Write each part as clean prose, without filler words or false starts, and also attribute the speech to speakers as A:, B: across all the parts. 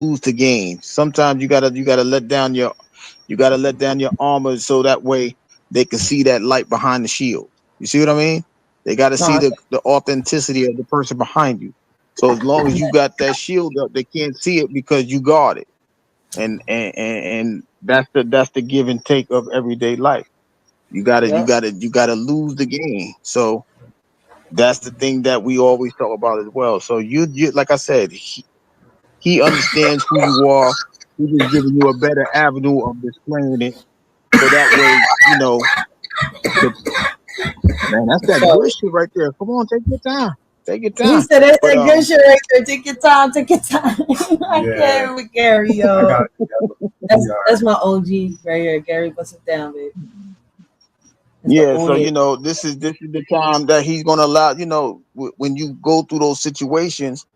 A: lose to gain. Sometimes you gotta let down your armor so that way they can see that light behind the shield. You see what I mean? They got to
B: No,
A: see the authenticity of the person behind you. So as long as you got that shield up, they can't see it because you guard it. And that's the give and take of everyday life. You gotta you
B: yep.
A: gotta you gotta lose the game. So that's the thing that we always talk about as well. So you like I said, he understands who you are. He's just giving you a better avenue of displaying it. So that way, the man, that's that
B: So
A: good shit right there. Come on, take your time. Take your
B: he
A: time.
B: said that's
A: But
B: that good shit right there. Take your time, take your time. I
C: Yeah,
B: can't with Gary,
C: I
B: yo.
C: got it together. We
B: That's my OG right here. Gary, bust it down, baby. That's the
A: yeah, so
B: only
A: this is the time that he's gonna allow. When you go through those situations,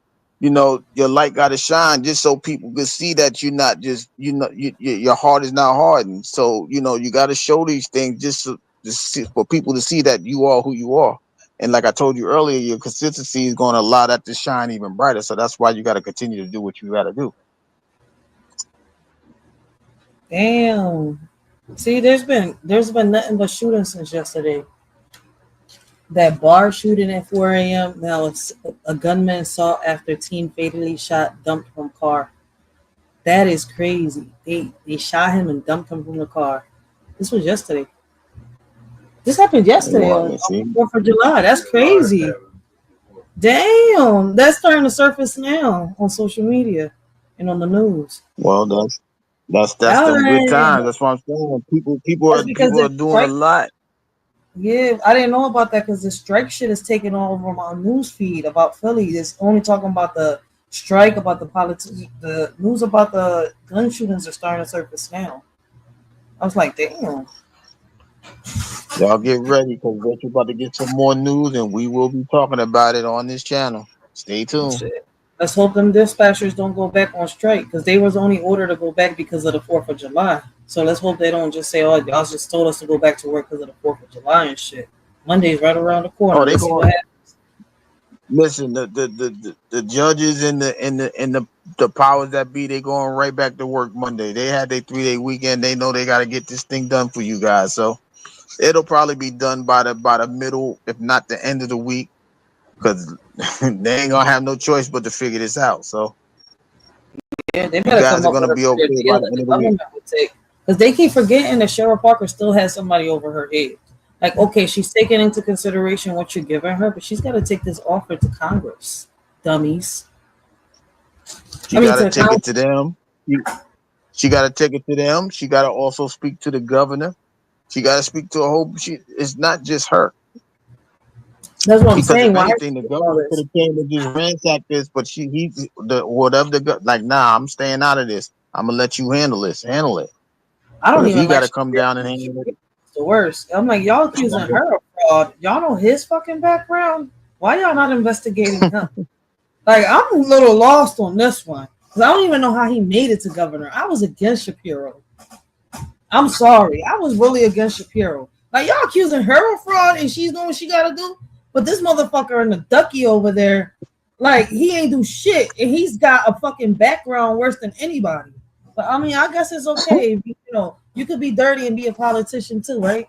A: your light got to shine just so people can see that you're not just your heart is not hardened. So you got to show these things for people to see that you are who you are. And like I told you earlier, your consistency is going to allow that to shine even brighter. So that's why you got to continue to do what you got to do.
B: damn. See, there's been nothing but shooting since yesterday. That bar shooting at 4 a.m. Now it's a gunman sought after teen fatally shot, dumped from car. That is crazy. They shot him and dumped him from the car. This was yesterday. This happened yesterday
A: Well,
B: on
A: let's see.
B: 4th of July. That's crazy. Damn, that's starting to surface now on social media and on the news.
A: Well, that's
B: All
A: them good
B: right,
A: times. That's what I'm saying. People
B: that's
A: are
B: because
A: people
B: the
A: are doing a
B: strike.
A: lot.
B: Yeah, I didn't know about that because the strike shit is taking over my news feed about Philly. It's only talking about the strike, about the politics. The news about the gun shootings are starting to surface now. I was like, damn.
A: Y'all get ready because we're about to get some more news, and we will be talking about it on this channel. Stay tuned.
B: Shit. Let's hope them dispatchers don't go back on strike because they was only ordered to go back because of the 4th of July. So let's hope they don't just say, "Oh, y'all just told us to go back to work because of the 4th of July and shit." Monday's right around the corner.
A: Oh, they
B: Let's see
A: going
B: what happens.
A: listen. The judges and the powers that be, they going right back to work Monday. They had their 3-day weekend. They know they got to get this thing done for you guys. So it'll probably be done by the middle, if not the end of the week, because they ain't gonna have no choice but to figure this out. So
B: Yeah, they
A: you
B: better
A: guys
B: come
A: are
B: up
A: gonna
B: with a
A: be
B: better
A: okay by
B: deal
A: the
B: that
A: end
B: the
A: of the week.
B: government would take. Because they keep forgetting that Cheryl Parker still has somebody over her head. Like, okay, she's taking into consideration what you're giving her, but she's got to take this offer to Congress, dummies.
A: She
B: I mean, to
A: gotta
B: the
A: take it
B: council.
A: to them. She, she gotta take it to them. She gotta also speak to the governor. She gotta speak to a whole. It's not just her.
B: That's what I'm
A: Because if
B: saying. Why is
A: anything, the
B: she doing all
A: governor could
B: this?
A: have came and just ransacked this, but whatever like, nah, I'm staying out of this. I'm gonna let you handle it.
B: I
A: But
B: don't
A: if he
B: even
A: got
B: like
A: to come
B: Shapiro.
A: down and handle it,
B: It's the worst. I'm like, y'all accusing her of fraud. Y'all know his fucking background. Why y'all not investigating him? Like, I'm a little lost on this one because I don't even know how he made it to governor. I was against Shapiro. I'm sorry. I was really against Shapiro. Like, y'all accusing her of fraud and she's doing what she got to do. But this motherfucker in the ducky over there, like, he ain't do shit. And he's got a fucking background worse than anybody. But I mean, I guess it's okay. You could be dirty and be a politician too, right?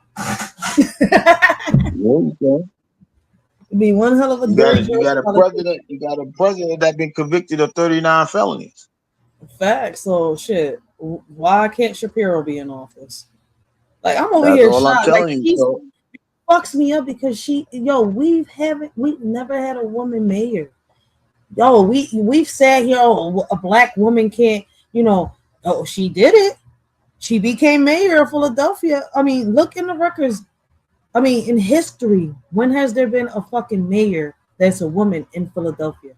B: Be one hell of a
A: you got
B: dirty,
A: a you
B: dirty
A: got a
B: politician.
A: president. You got a president that been convicted of 39 felonies.
B: Fact. So shit. Why can't Shapiro be in office? Like, I'm over
A: That's
B: here
A: all I'm
B: shocked. Like,
A: telling you.
B: she's
A: So
B: fucks me up because we've never had a woman mayor. Yo, we've sat here. Oh, a black woman can't. Oh, she did it. She became mayor of Philadelphia. I mean, look in the records. I mean, in history, when has there been a fucking mayor that's a woman in Philadelphia?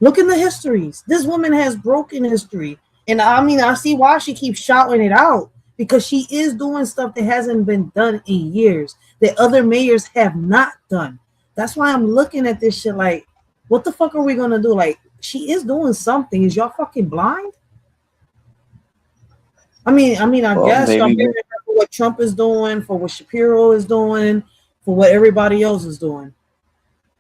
B: Look in the histories. This woman has broken history. And I mean, I see why she keeps shouting it out because she is doing stuff that hasn't been done in years that other mayors have not done. That's why I'm looking at this shit like, what the fuck are we going to do? Like, she is doing something. Is y'all fucking blind? I
A: well,
B: guess y'all
A: maybe
B: hearing her for what Trump is doing, for what Shapiro is doing, for what everybody else is doing.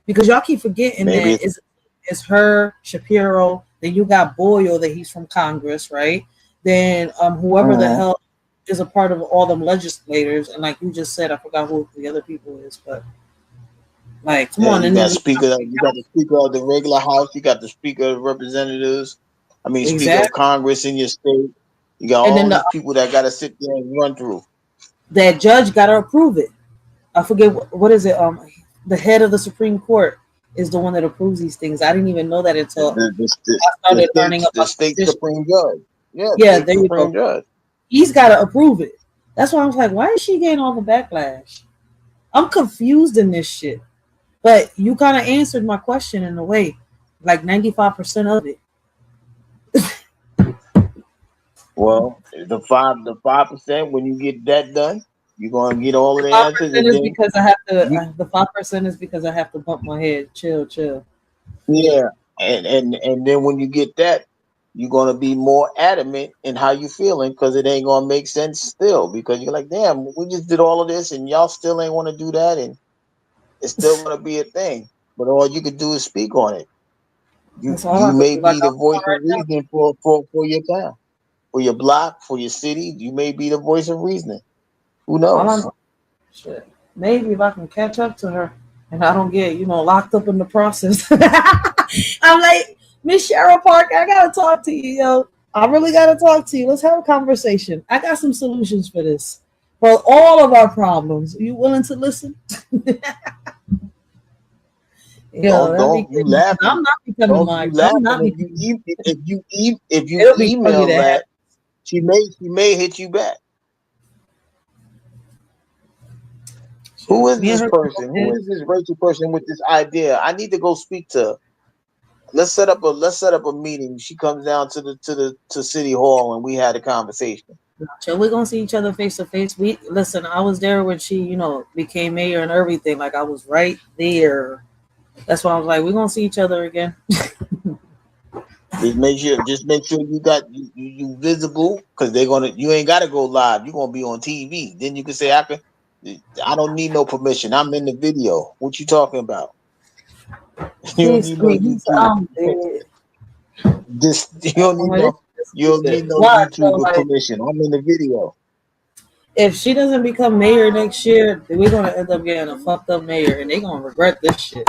B: Because y'all keep forgetting
A: maybe
B: that
A: it's
B: it's her, Shapiro, Then you got Boyle that he's from Congress, right? Then whoever the
A: Uh-huh.
B: hell is a part of all them legislators, and like you just said, I forgot who the other people is, but like, come
A: Yeah,
B: on,
A: you
B: and then
A: got speaker. You got the speaker of the regular house. You got the speaker of representatives. I mean, speaker of
B: exactly,
A: Congress in your state. You got
B: and then
A: all these people that got to sit there and run through.
B: that judge got to approve it. I forget what is it. The head of the Supreme Court is the one that approves these things. I didn't even know that
A: The
B: until
A: the, the, the,
B: I
A: the
B: started learning
A: state the
B: about the
A: state
B: petition.
A: supreme judge. Yeah, the
B: Yeah,
A: state
B: there you
A: supreme
B: go.
A: judge.
B: He's got to approve it. That's why I was like, why is she getting all the backlash? I'm confused in this shit. But you kind of answered my question in a way, like 95% of it.
A: Well, the 5% when you get that done, you're gonna get all of
B: The
A: the
B: five
A: answers,
B: percent
A: and
B: is
A: then
B: because I have to.
A: you
B: The 5% is because I have to bump my head. Chill, chill.
A: yeah, and then when you get that, you're gonna be more adamant in how you feeling because it ain't gonna make sense still because you're like, damn, we just did all of this and y'all still ain't want to do that, and it's still gonna be a thing. But all you could do is speak on it. You
B: That's all I
A: you
B: could
A: may
B: do. Like
A: be
B: I'm
A: the voice
B: doing
A: of
B: right now.
A: reason for your town, for your block, for your city. You may be the voice of reasoning. Who
B: All I
A: knows?
B: know, shit. Maybe if I can catch up to her and I don't get, locked up in the process. I'm like, Miss Cheryl Parker, I gotta talk to you, yo. I really gotta talk to you. Let's have a conversation. I got some solutions for this. For all of our problems. Are you willing to listen? That'd be
A: Don't you
B: good. Because
A: laughing?
B: I'm not becoming
A: Don't
B: my
A: you
B: I'm
A: laughing
B: not becoming
A: if you
B: it'll be funny
A: email
B: to have
A: that she may hit you back. Who
B: shit.
A: is
B: Me and
A: this
B: her can go
A: person? Who
B: ahead.
A: is this Rachel person with this idea? I need to go speak to her. Let's set up a meeting. She comes down to City Hall and we had a conversation.
B: So we're gonna see each other face to face. We listen. I was there when she, became mayor and everything. Like I was right there. That's why I was like, we're gonna see each other again.
A: Just make sure you visible because they're gonna you ain't gotta go live. You're gonna be on TV. Then you can say I don't need no permission. I'm in the video. What you talking about? You don't need no
B: He's
A: YouTube.
B: dead.
A: This you don't
B: I'm
A: need
B: like,
A: no
B: this
A: you
B: is
A: don't
B: it.
A: need no
B: What? So
A: YouTube
B: like,
A: permission. I'm in the video.
B: if she doesn't become mayor next year, then we're gonna end up getting a fucked up mayor, and they're gonna regret this shit.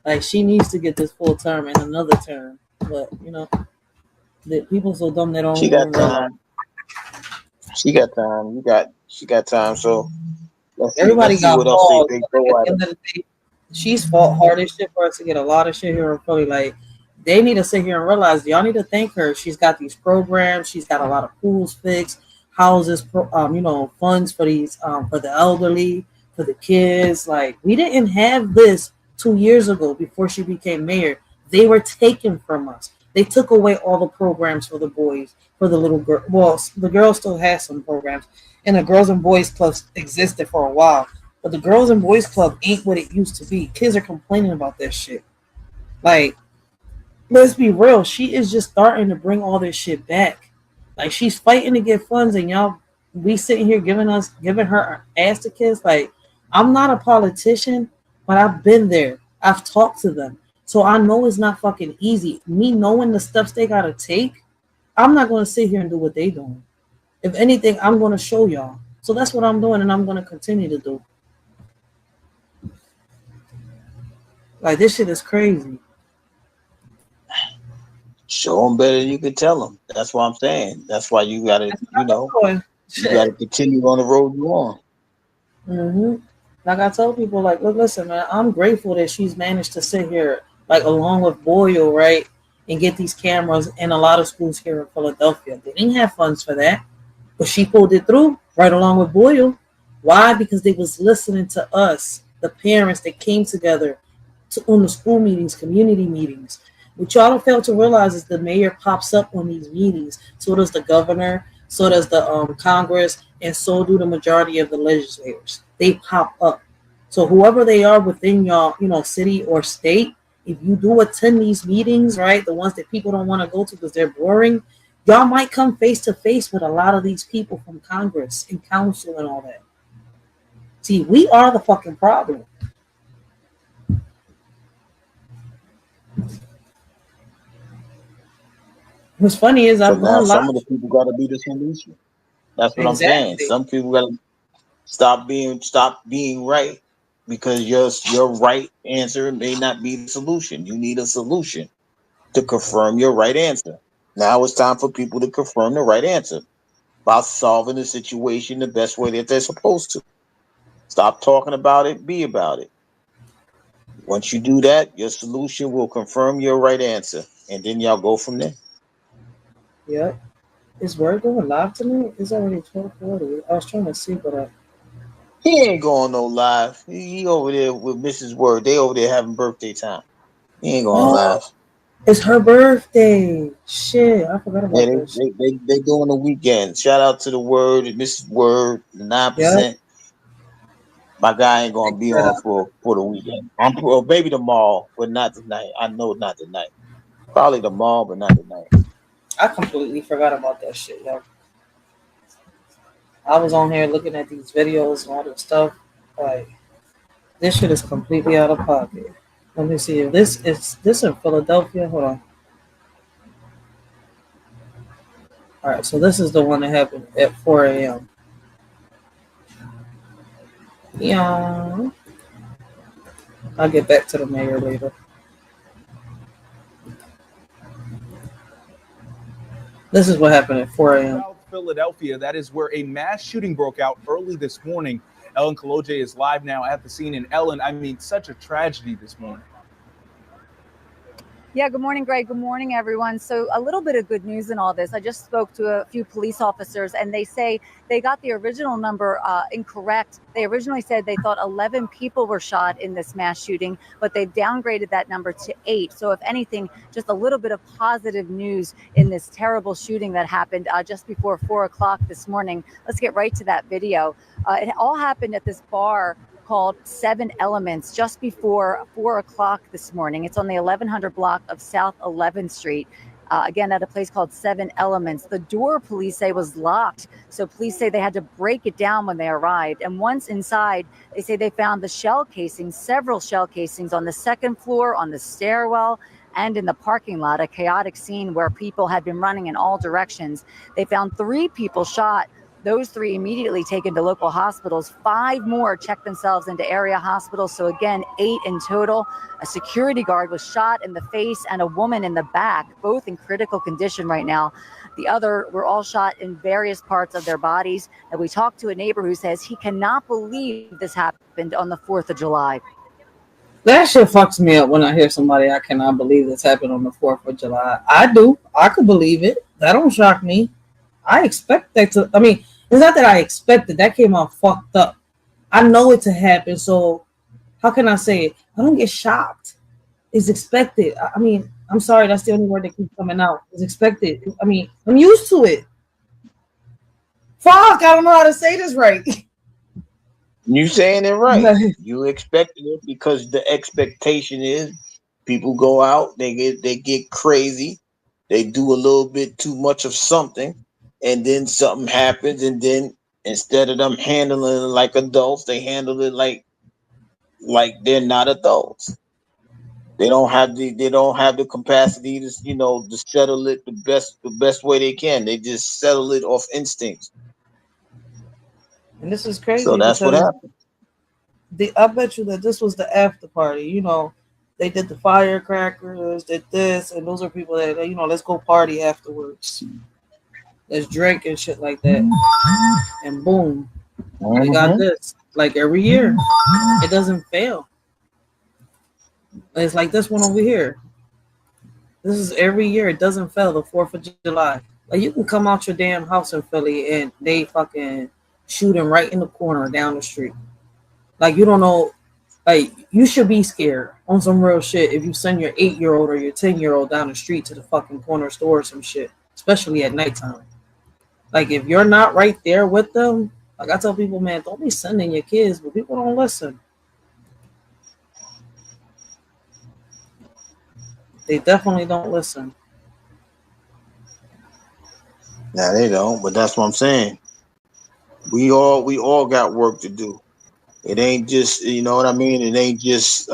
B: Like she needs to get this full term and another term, but the people so dumb they don't
A: She got
B: even realize.
A: time. She got time. She got time. So let's see.
B: Everybody
A: Let's see
B: got
A: what else they,
B: balls.
A: they
B: Like at
A: throw
B: the
A: at
B: end
A: her.
B: of the day, she's fought hard as shit for us to get a lot of shit here in Philly. Like they need to sit here and realize y'all need to thank her. She's got these programs. She's got a lot of pools fixed, houses, funds for these for the elderly, for the kids. Like we didn't have this 2 years ago before she became mayor. They were taken from us. They took away all the programs for the boys, for the little girl. Well, the girls still have some programs, and the girls and boys clubs existed for a while. But the girls and boys club ain't what it used to be. Kids are complaining about that shit. Like, let's be real. She is just starting to bring all this shit back. Like, she's fighting to get funds, and y'all, we sitting here giving her ass to kiss. Like, I'm not a politician, but I've been there. I've talked to them, so I know it's not fucking easy. Me knowing the steps they gotta take, I'm not gonna sit here and do what they doing. If anything, I'm gonna show y'all. So that's what I'm doing, and I'm gonna continue to do. Like this shit is crazy.
A: Show them better than you can tell them. That's what I'm saying. That's why you gotta,
B: That's what I'm doing.
A: you gotta
B: Shit.
A: continue on the road you're on.
B: Like I tell people, like, look, listen, man, I'm grateful that she's managed to sit here, like, along with Boyle, right, and get these cameras in a lot of schools here in Philadelphia. They didn't have funds for that, but she pulled it through right along with Boyle. Why? Because they was listening to us, the parents that came together on the school meetings, community meetings. What y'all don't fail to realize is the mayor pops up on these meetings. So does the governor. So does the Congress, and so do the majority of the legislators. They pop up. So whoever they are within y'all, city or state, if you do attend these meetings, right, the ones that people don't want to go to because they're boring, y'all might come face to face with a lot of these people from Congress and council and all that. See, we are the fucking problem. What's funny is
A: But
B: I've
A: now
B: gone
A: some
B: live.
A: of the people got to be the solution. That's what I'm saying.
B: Exactly.
A: Some people got to stop being right because your right answer may not be the solution. You need a solution to confirm your right answer. Now it's time for people to confirm the right answer by solving the situation the best way that they're supposed to. Stop talking about it, be about it. Once you do that, your solution will confirm your right answer, and then y'all go from there.
B: Yep. Is Word going live tonight? It's already 12:40. I was trying to see, but
A: He ain't going no live. He over there with Mrs. Word. They over there having birthday time. He ain't going
B: oh,
A: live.
B: it's her birthday. Shit, I forgot
A: Yeah,
B: about
A: they
B: that shit.
A: they they, they doing the weekend. Shout out to the Word, Mrs. Word, the
B: Yep.
A: 9%. My guy ain't
B: Check
A: gonna be
B: that
A: on
B: out.
A: for the weekend. Well, maybe tomorrow, but not tonight. I know not tonight. Probably tomorrow, but not tonight.
B: I completely forgot about that shit, yo. I was on here looking at these videos and all this stuff. Like, this shit is completely out of pocket. Let me see if this in Philadelphia. Hold on. All right, so this is the one that happened at 4 a.m. Yeah, I'll get back to the mayor later. This is what happened at 4 a.m.
C: South Philadelphia, that is where a mass shooting broke out early this morning. Ellen Kaloje is live now at the scene. And Ellen, I mean, such a tragedy this morning.
D: Yeah, good morning, Greg. Good morning, everyone. So a little bit of good news in all this. I just spoke to a few police officers, and they say they got the original number incorrect. They originally said they thought 11 people were shot in this mass shooting, but they've downgraded that number to 8. So if anything, just a little bit of positive news in this terrible shooting that happened just before 4 o'clock this morning. Let's get right to that video. It all happened at this bar called 7 Elements just before 4 o'clock this morning. It's on the 1100 block of South 11th Street. Again, at a place called 7 Elements. The door, police say, was locked. So police say they had to break it down when they arrived. And once inside, they say they found the shell casings, several shell casings on the second floor, on the stairwell, and in the parking lot, a chaotic scene where people had been running in all directions. They found 3 people shot. Those 3 immediately taken to local hospitals. 5 more checked themselves into area hospitals. So again, 8 in total. A security guard was shot in the face and a woman in the back, both in critical condition right now. The other were all shot in various parts of their bodies. And we talked to a neighbor who says he cannot believe this happened on the 4th of July.
B: That shit fucks me up when I hear somebody I cannot believe this happened on the 4th of July. I do. I could believe it. That don't shock me. I expect that to. I mean, it's not that I expected. That came out fucked up. I know it to happen. So how can I say it? I don't get shocked. It's expected. I mean, I'm sorry. That's the only word that keeps coming out. It's expected. I mean, I'm used to it. Fuck. I don't know how to say this right.
A: You saying it right. You expected it because the expectation is people go out, they get crazy, they do a little bit too much of something, and then something happens, and then instead of them handling it like adults, they handle it like they're not adults. They don't have the capacity to to settle it the best way they can. They just settle it off instinct.
B: And this is
A: So
B: crazy
A: that's what
B: because
A: happened.
B: I bet you that this was the after party. They did the firecrackers, did this, and those are people that let's go party afterwards. Let's drink and shit like that. And boom, they got this. Like every year, it doesn't fail. It's like this one over here. This is every year. It doesn't fail. The 4th of July. Like you can come out your damn house in Philly and they fucking shooting right in the corner down the street. Like you don't know. Like you should be scared on some real shit if you send your 8-year-old or your 10-year-old down the street to the fucking corner store or some shit, especially at nighttime. Like if you're not right there with them, like I tell people, man, don't be sending your kids, but people don't listen. They definitely don't listen.
A: Nah, they don't, but that's what I'm saying. We all got work to do. It ain't just, you know what I mean? It ain't just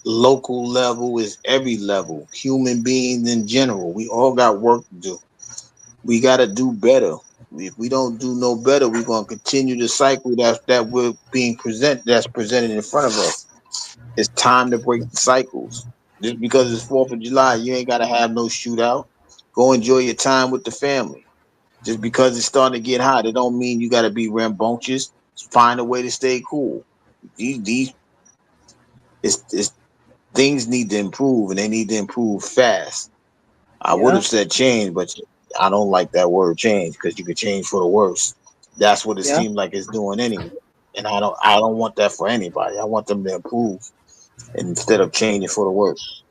A: local level, it's every level. Human beings in general, we all got work to do. We got to do better. If we don't do no better, we're gonna continue the cycle that we're being that's presented in front of us. It's time to break the cycles. Just because it's 4th of July, you ain't gotta have no shootout. Go enjoy your time with the family. Just because it's starting to get hot, it don't mean you gotta be rambunctious. Find a way to stay cool. These it's things need to improve, and they need to improve fast. I would
B: Yeah,
A: have said change, but I don't like that word change because you could change for the worse. That's what it
B: yeah,
A: seems like it's doing anyway. And I don't want that for anybody. I want them to improve instead of changing for the worse.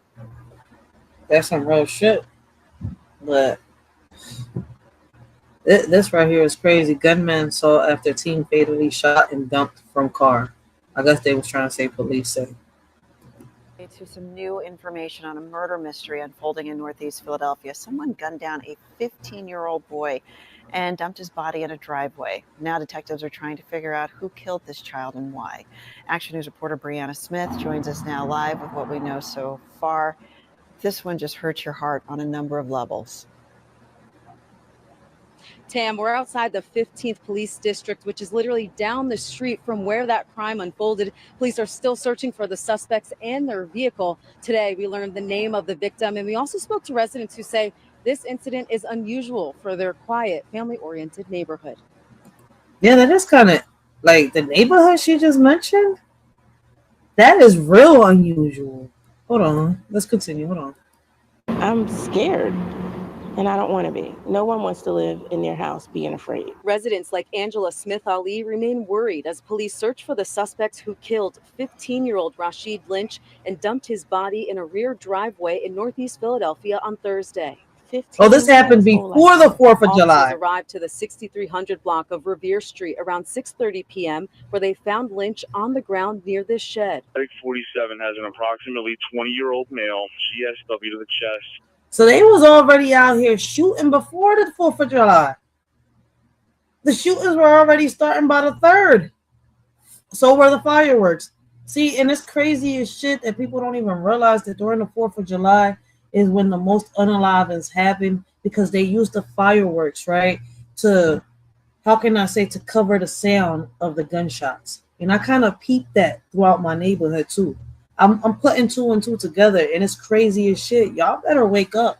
B: that's some real shit. But this right here is crazy. Gunman saw after teen fatally shot and dumped from car. I guess they was trying to say police say.
E: To some new information on a murder mystery unfolding in Northeast Philadelphia. Someone gunned down a 15-year-old boy and dumped his body in a driveway. Now detectives are trying to figure out who killed this child and why. Action News reporter Brianna Smith joins us now live with what we know so far. This one just hurts your heart on a number of levels.
F: Tam, we're outside the 15th Police District, which is literally down the street from where that crime unfolded. Police are still searching for the suspects and their vehicle. Today, we learned the name of the victim, and we also spoke to residents who say this incident is unusual for their quiet, family-oriented neighborhood.
B: Yeah, that is kind of like the neighborhood she just mentioned. That is real unusual. Hold on. Let's continue. Hold on.
G: I'm scared. And I don't want to be. No one wants to live in their house being afraid.
F: Residents like Angela Smith Ali remain worried as police search for the suspects who killed 15-year-old Rashid Lynch and dumped his body in a rear driveway in Northeast Philadelphia on Thursday.
B: Oh, this happened before the 4th of July.
F: Officers arrived to the 6300 block of Revere Street around 6:30 p.m., where they found Lynch on the ground near this shed.
H: 47 has an approximately 20-year-old male, GSW to the chest.
B: So they was already out here shooting before the 4th of July. The shootings were already starting by the 3rd. So were the fireworks. See, and it's crazy as shit that people don't even realize that during the 4th of July is when the most unalivings happen, because they use the fireworks, right, to, how can I say, to cover the sound of the gunshots. And I kind of peeped that throughout my neighborhood too. I'm putting 2 and 2 together, and it's crazy as shit. Y'all better wake up.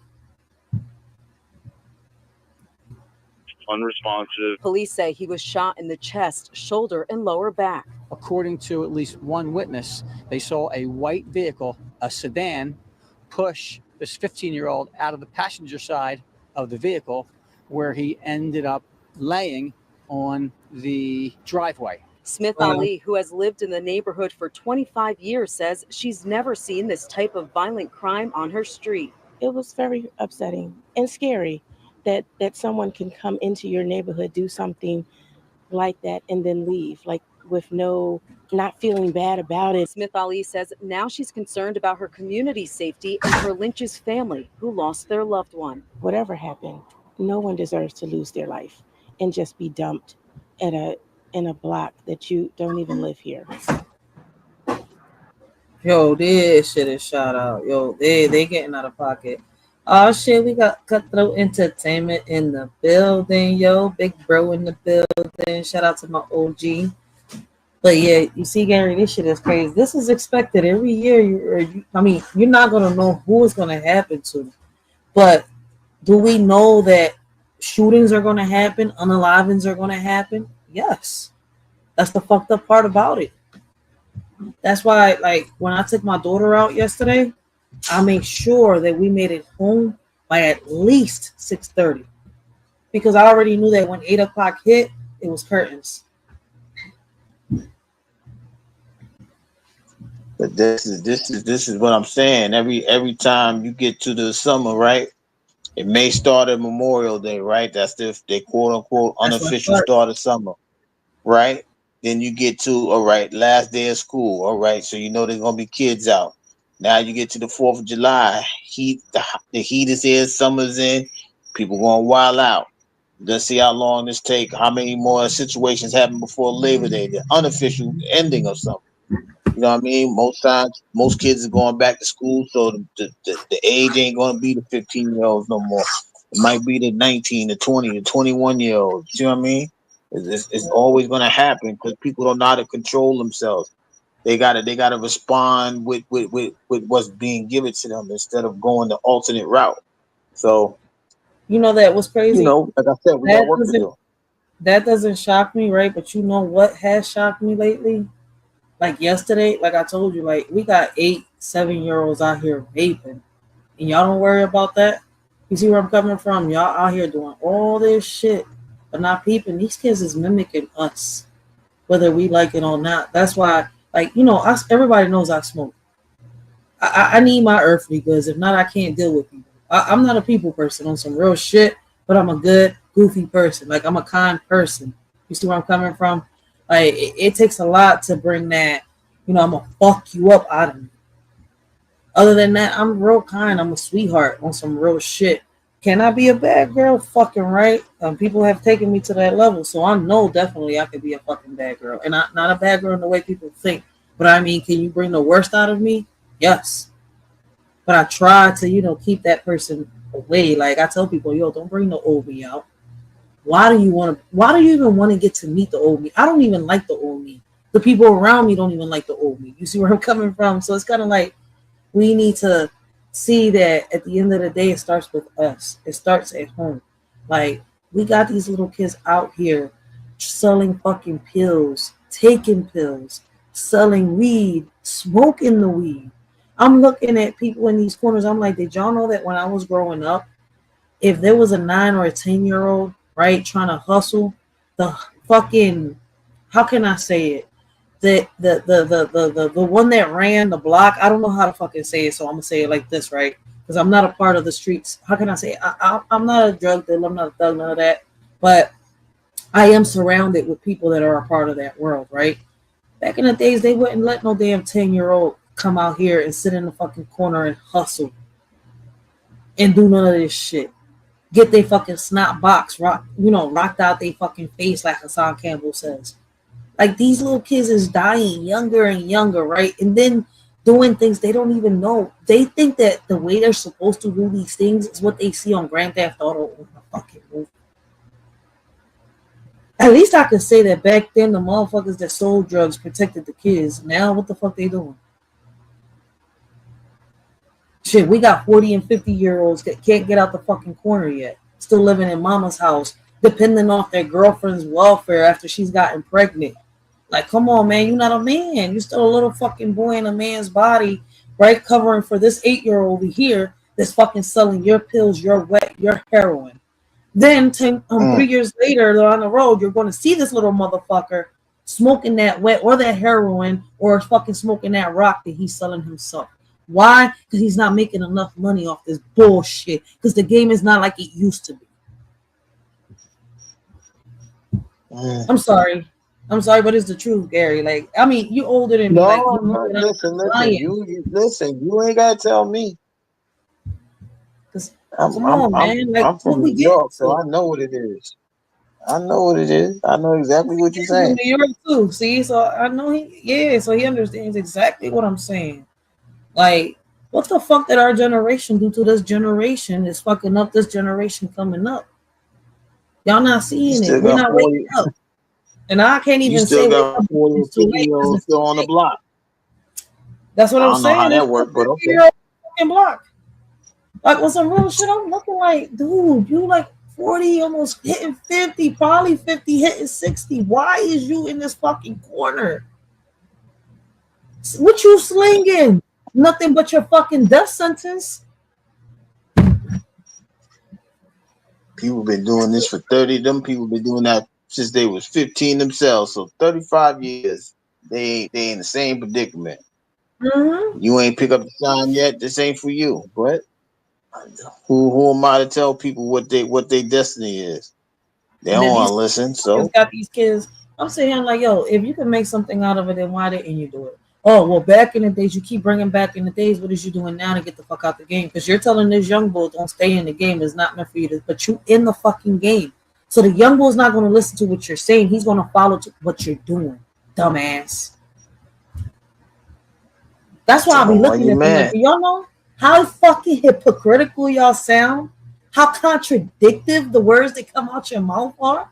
H: Unresponsive.
F: Police say he was shot in the chest, shoulder, and lower back.
I: According to at least one witness, they saw a white vehicle, a sedan, push this 15-year-old out of the passenger side of the vehicle, where he ended up laying on the driveway.
F: Smith Ali, who has lived in the neighborhood for 25 years, says she's never seen this type of violent crime on her street.
G: It was very upsetting and scary that someone can come into your neighborhood, do something like that, and then leave, like with not feeling bad about it.
F: Smith Ali says now she's concerned about her community's safety and her Lynch's family, who lost their loved one.
G: Whatever happened, no one deserves to lose their life and just be dumped in a block that you don't even live here.
B: Yo, this shit is shout out. Yo, they getting out of pocket. Oh shit, we got Cutthroat Entertainment in the building, yo. Big bro in the building. Shout out to my OG. But yeah, you see, Gary, this shit is crazy. This is expected every year. You're not gonna know who it's gonna happen to. But do we know that shootings are gonna happen, unalivings are gonna happen? Yes. That's the fucked up part about it. That's why, like, when I took my daughter out yesterday, I made sure that we made it home by at least 6:30, because I already knew that when 8 o'clock hit, it was curtains.
A: But this is what I'm saying. Every time you get to the summer, right? It may start at Memorial Day, right? That's they quote unquote unofficial start of summer, right? Then you get to, all right, last day of school, all right. So you know there's gonna be kids out. Now you get to the 4th of July, the heat is here, summer's in, people going wild out. Let's see how long this take, how many more situations happen before Labor Day, the unofficial ending of something. You know what I mean? Most times, most kids are going back to school, so the age ain't going to be the 15-year-olds no more. It might be the 19, the 20, the 21-year-olds. You know what I mean? It's always going to happen because people don't know how to control themselves. They gotta respond with what's being given to them instead of going the alternate route. So
B: You know that was crazy.
A: like I said, we got work to do.
B: That doesn't shock me, right? But you know what has shocked me lately? Like yesterday, like I told you, like we got 8, 7-year-olds out here vaping, and y'all don't worry about that. You see where I'm coming from? Y'all out here doing all this shit, but not peeping. These kids is mimicking us, whether we like it or not. That's why, like, everybody knows I smoke. I need my earthly goods. If not, I can't deal with people. I'm not a people person on some real shit, but I'm a good, goofy person. Like, I'm a kind person. You see where I'm coming from? Like, it takes a lot to bring that, I'm going to fuck you up out of me. Other than that, I'm real kind. I'm a sweetheart on some real shit. Can I be a bad girl? Fucking right. People have taken me to that level, so I know definitely I could be a fucking bad girl. And not a bad girl in the way people think. But I mean, can you bring the worst out of me? Yes. But I try to, keep that person away. Like I tell people, don't bring the old me out. Why do you even want to get to meet the old me? I don't even like the old me. The people around me don't even like the old me. You see where I'm coming from? So it's kind of like we need to see that at the end of the day, it starts with us. It starts at home. Like we got these little kids out here selling fucking pills, taking pills, selling weed, smoking the weed. I'm looking at people in these corners. I'm like, did y'all know that when I was growing up, if there was a 9 or a 10-year-old, right, trying to hustle, the fucking, how can I say it? The one that ran the block, I don't know how to fucking say it, so I'm gonna say it like this, right? Because I'm not a part of the streets. How can I say it? I'm not a drug dealer, I'm not a thug, none of that. But I am surrounded with people that are a part of that world, right? Back in the days, they wouldn't let no damn 10-year-old come out here and sit in the fucking corner and hustle and do none of this shit. Get their fucking snot box rocked out their fucking face, like Hassan Campbell says. Like these little kids is dying younger and younger, right? And then doing things they don't even know. They think that the way they're supposed to do these things is what they see on Grand Theft Auto in the fucking movie. At least I can say that back then the motherfuckers that sold drugs protected the kids. Now what the fuck they doing? Shit, we got 40 and 50-year-olds that can't get out the fucking corner yet. Still living in mama's house, depending off their girlfriend's welfare after she's gotten pregnant. Like, come on, man, you're not a man. You're still a little fucking boy in a man's body, right? Covering for this 8-year-old over here that's fucking selling your pills, your wet, your heroin. Then 3 years later, down the road, you're going to see this little motherfucker smoking that wet or that heroin or fucking smoking that rock that he's selling himself. Why? Because he's not making enough money off this bullshit. Because the game is not like it used to be. I'm sorry, but it's the truth, Gary. Like, I mean, you older than me.
A: Listen. You ain't gotta tell me. I'm from New York, so I know what it is. I know exactly what you're saying.
B: New York too. See, so I know so he understands exactly what I'm saying. Like, what the fuck did our generation do to this generation is fucking up this generation coming up? Y'all not seeing it. We're not waking up. And I can't even say
A: you still got 40 50-year-olds still on the block.
B: That's what I'm saying.
A: I don't know how that works, but okay.
B: Fucking block. Like, with some real shit, I'm looking like, dude, you like 40, almost hitting 50, probably 50, hitting 60. Why is you in this fucking corner? What you slinging? Nothing but your fucking death sentence.
A: People been doing this for 30. Them people been doing that since they was 15 themselves. So 35 years, they in the same predicament. Mm-hmm. You ain't pick up the sign yet. This ain't for you. But who am I to tell people what their destiny is? They don't want to listen. So
B: got these kids. I'm saying like, yo, if you can make something out of it, then why didn't you do it? Oh, well, back in the days, you keep bringing back in the days. What is you doing now to get the fuck out the game? Because you're telling this young bull don't stay in the game. It's not meant for you to, but you in the fucking game. So the young bull's not going to listen to what you're saying. He's going to follow what you're doing, dumbass. That's why I be looking at them like, y'all know how fucking hypocritical y'all sound? How contradictive the words that come out your mouth are?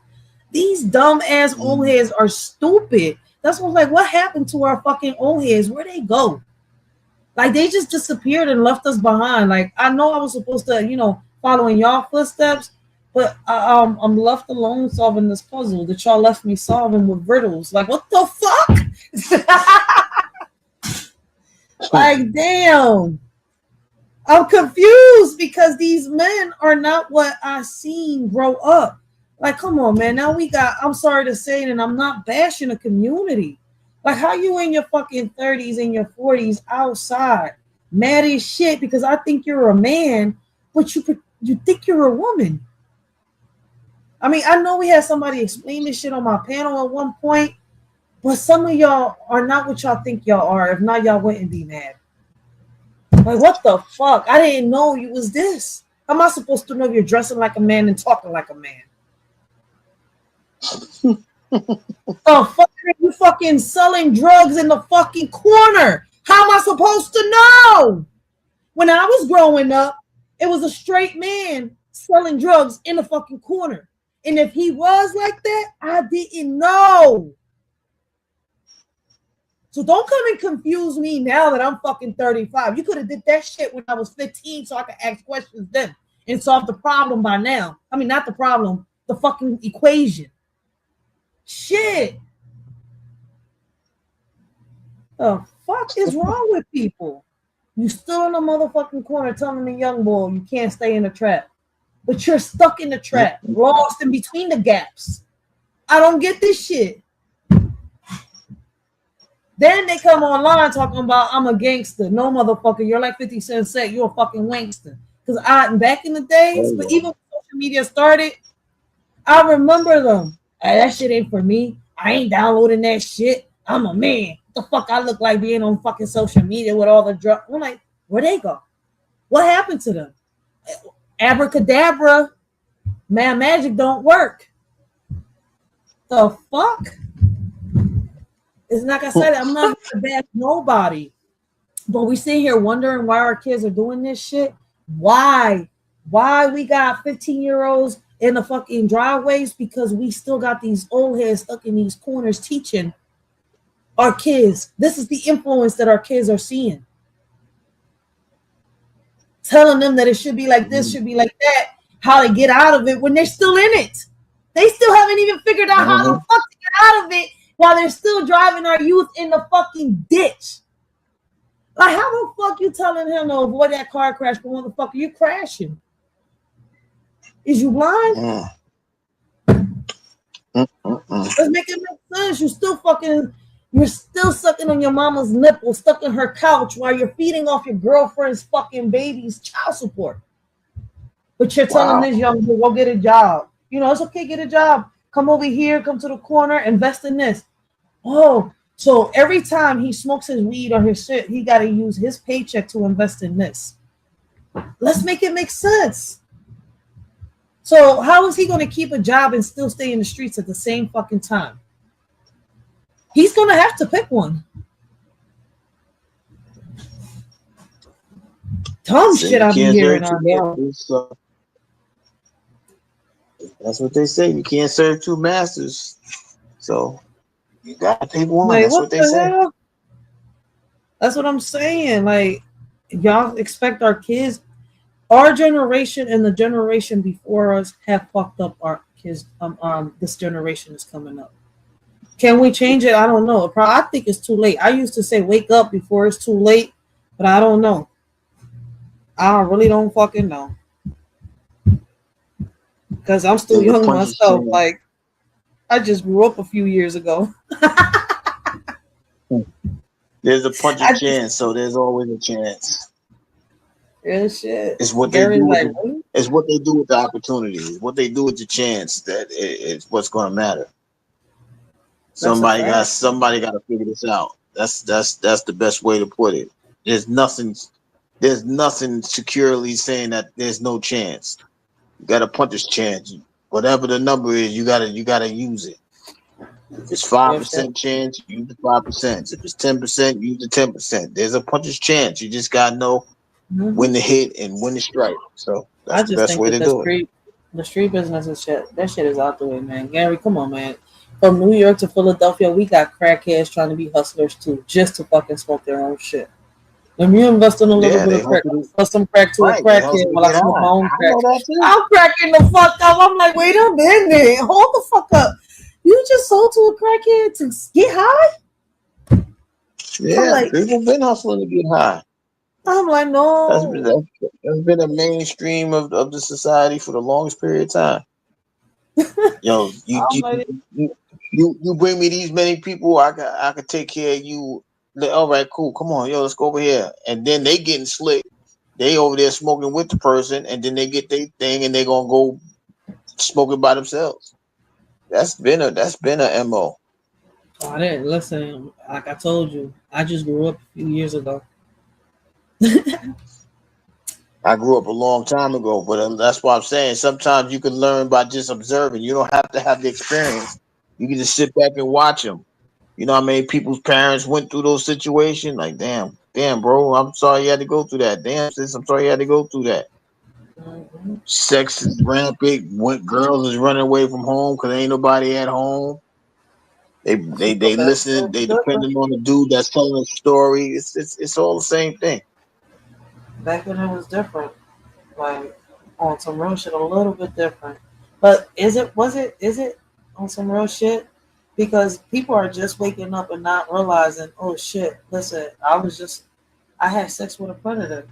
B: These dumb ass old heads are stupid. That's what's like, what happened to our fucking old heads? Where'd they go? Like, they just disappeared and left us behind. Like, I know I was supposed to, you know, follow in y'all footsteps, but I'm left alone solving this puzzle that y'all left me solving with riddles. Like, what the fuck? Like, damn. I'm confused because these men are not what I seen grow up. Like, come on, man. Now we got, I'm sorry to say it, and I'm not bashing the community. Like, how you in your fucking 30s and your 40s outside, mad as shit because I think you're a man, but you think you're a woman. I mean, I know we had somebody explain this shit on my panel at one point, but some of y'all are not what y'all think y'all are. If not, y'all wouldn't be mad. Like, what the fuck? I didn't know you was this. How am I supposed to know you're dressing like a man and talking like a man? Oh, fuck, you fucking selling drugs in the fucking corner. How am I supposed to know? When I was growing up, it was a straight man selling drugs in the fucking corner. And if he was like that, I didn't know. So don't come and confuse me now that I'm fucking 35. You could have did that shit when I was 15 so I could ask questions then and solve the problem by now. I mean, not the problem, the fucking equation. Shit. The fuck is wrong with people? You still in the motherfucking corner telling the young boy you can't stay in the trap. But you're stuck in the trap, lost in between the gaps. I don't get this shit. Then they come online talking about I'm a gangster. No, motherfucker, you're like 50 Cent said, you're a fucking wankster. Because back in the days, but even when social media started, I remember them. Hey, that shit ain't for me. I ain't downloading that shit. I'm a man. What the fuck I look like being on fucking social media with all the drugs? I'm like, where'd they go? What happened to them? Abracadabra, man, magic don't work. The fuck? It's like I said, I'm not gonna bash nobody, but we sit here wondering why our kids are doing this shit. Why we got 15-year-olds in the fucking driveways? Because we still got these old heads stuck in these corners teaching our kids. This is the influence that our kids are seeing. Telling them that it should be like this, should be like that, how to get out of it when they're still in it. They still haven't even figured out how the fuck to get out of it while they're still driving our youth in the fucking ditch. Like, how the fuck you telling him to avoid that car crash, but motherfucker, you crashing? Is you blind? Let's make it make sense. You're still sucking on your mama's nipple, stuck in her couch while you're feeding off your girlfriend's fucking baby's child support. But you're telling this young boy, go get a job. You know, it's okay, get a job. Come over here, come to the corner, invest in this. Oh, so every time he smokes his weed or his shit, he got to use his paycheck to invest in this. Let's make it make sense. So how is he going to keep a job and still stay in the streets at the same fucking time? He's going to have to pick one. Dumb shit I'll be hearing on there.
A: That's what they say. You can't serve two masters. So you got to pick one.
B: Like,
A: that's what they say.
B: Hell? That's what I'm saying. Like, y'all expect our kids, our generation and the generation before us have fucked up our kids. This generation is coming up. Can we change it? I don't know. I think it's too late. I used to say wake up before it's too late, but I don't know. I really don't fucking know. Because I'm still young myself. Like, I just grew up a few years ago.
A: There's a punch of chance, so there's always a chance.
B: Yeah, shit.
A: It's what they do. It's what they do with the opportunity. It's what they do with the chance that it's what's going to matter. Somebody got to figure this out. That's the best way to put it. There's nothing securely saying that there's no chance. You got a puncher's chance. Whatever the number is, you gotta use it. If it's 5% chance, use the 5%. If it's 10%, use the 10%. There's a puncher's chance. You just gotta know when to hit and when to strike. So
B: I
A: that's the
B: just
A: best
B: think
A: way
B: that
A: to do it.
B: the street business and shit, that shit is out the way, man. Gary, come on, man. From New York to Philadelphia, we got crackheads trying to be hustlers too, just to fucking smoke their own shit. When you invest in a little
A: Yeah,
B: bit
A: they
B: of crack,
A: hustle to,
B: I some crack to a
A: right. They
B: crackhead
A: hustle to
B: while I
A: get high.
B: smoke my own
A: I
B: crack.
A: know that too.
B: I'm cracking the fuck up. I'm like, wait a minute. Hold the fuck up. You just sold to a crackhead to get high?
A: Yeah, people been hustling to get high.
B: I'm like, no.
A: That's been a mainstream of the society for the longest period of time. Yo, you bring me these many people, I could take care of you. All right, cool. Come on, yo, let's go over here. And then they getting slick. They over there smoking with the person, and then they get their thing, and they gonna go smoking by themselves. That's been a MO.
B: I didn't listen. Like I told you, I just grew up a few years ago.
A: I grew up a long time ago, but that's why I'm saying sometimes you can learn by just observing. You don't have to have the experience. You can just sit back and watch them. You know how many people's parents went through those situations? Like, damn, bro, I'm sorry you had to go through that. Damn, sis, I'm sorry you had to go through that. Sex is rampant. When girls is running away from home because ain't nobody at home. They listen. They depending on the dude that's telling the story. It's all the same thing.
B: Back then it was different. Like on some real shit, a little bit different. But is it on some real shit? Because people are just waking up and not realizing, oh shit, listen, I had sex with a predator.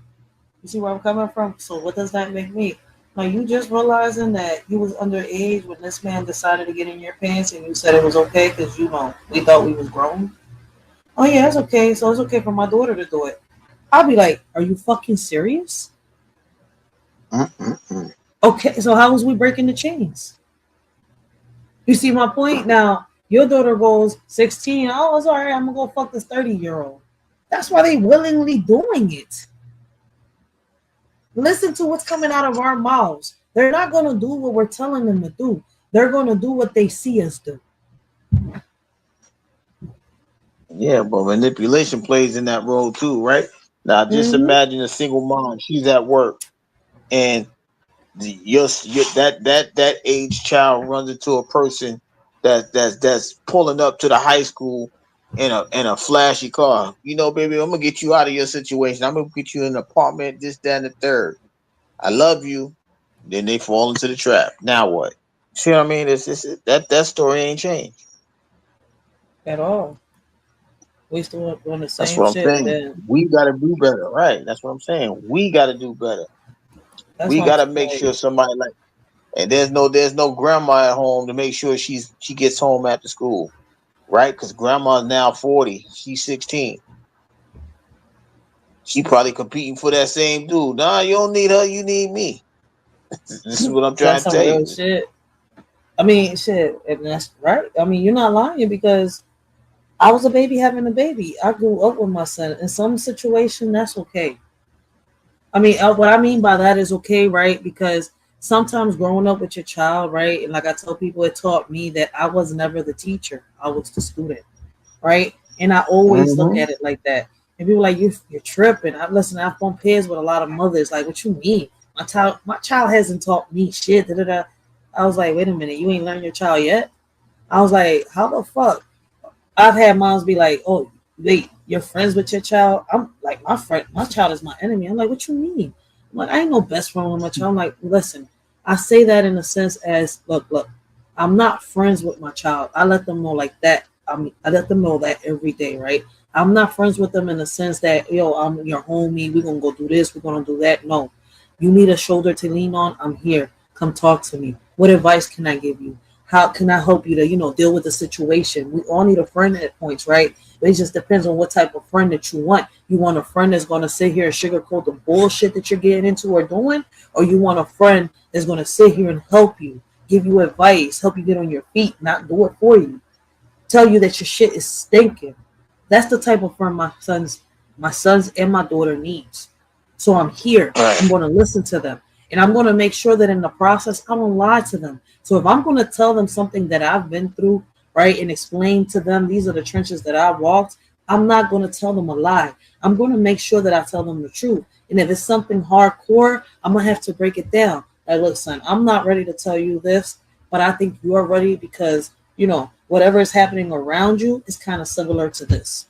B: You see where I'm coming from? So what does that make me? Now you just realizing that you was underage when this man decided to get in your pants and you said it was okay because we thought we was grown. Oh yeah, it's okay. So it's okay for my daughter to do it. I'll be like, are you fucking serious? Okay, so how was we breaking the chains? You see my point? Now, your daughter goes 16. Oh, it's all right. I'm going to go fuck this 30-year-old. That's why they willingly doing it. Listen to what's coming out of our mouths. They're not going to do what we're telling them to do. They're going to do what they see us do.
A: Yeah, but manipulation plays in that role too, right? Now, just imagine a single mom. She's at work, and that age child runs into a person that's pulling up to the high school in a flashy car. You know, baby, I'm gonna get you out of your situation. I'm gonna get you in an apartment, this, that, and the third. I love you. Then they fall into the trap. Now what? See what I mean? It's that story ain't changed
B: at all. We still doing the
A: That's
B: same
A: what I'm
B: shit.
A: saying.
B: Then
A: We got to do better, right? That's what I'm saying. We got to do better.
B: that's
A: We
B: why I'm
A: got to make
B: like,
A: sure somebody and there's no grandma at home to make sure she gets home after school, right? Because grandma's now 40, she's 16. She probably competing for that same dude. Nah, you don't need her, you need me. This is what I'm trying
B: that's
A: to
B: some
A: tell
B: real
A: you.
B: shit. I mean, shit, and that's right. I mean, you're not lying because I was a baby having a baby. I grew up with my son. In some situation, that's okay. I mean, what I mean by that is okay, right? Because sometimes growing up with your child, right? And like I tell people, it taught me that I was never the teacher. I was the student, right? And I always look at it like that. And people are like, you're tripping. I've bumped heads with a lot of mothers. Like, what you mean? My child hasn't taught me shit. Da, da, da. I was like, wait a minute, you ain't learned your child yet? I was like, how the fuck? I've had moms be like, oh, wait, you're friends with your child? I'm like, my child is my enemy. I'm like, what you mean? I'm like, I ain't no best friend with my child. I'm like, listen, I say that in a sense as, look, I'm not friends with my child. I let them know like that. I let them know that every day, right? I'm not friends with them in the sense that, yo, I'm your homie. We're going to go do this. We're going to do that. No. You need a shoulder to lean on? I'm here. Come talk to me. What advice can I give you? How can I help you to, deal with the situation? We all need a friend at points, right? But it just depends on what type of friend that you want. You want a friend that's going to sit here and sugarcoat the bullshit that you're getting into or doing? Or you want a friend that's going to sit here and help you, give you advice, help you get on your feet, not do it for you, tell you that your shit is stinking. That's the type of friend my sons and my daughter needs. So I'm here. I'm going to listen to them. And I'm going to make sure that in the process, I don't lie to them. So if I'm going to tell them something that I've been through right, and explain to them these are the trenches that I walked, I'm not going to tell them a lie. I'm going to make sure that I tell them the truth. And if it's something hardcore, I'm going to have to break it down. Like, look, son, I'm not ready to tell you this, but I think you're ready because, you know, whatever is happening around you is kind of similar to this.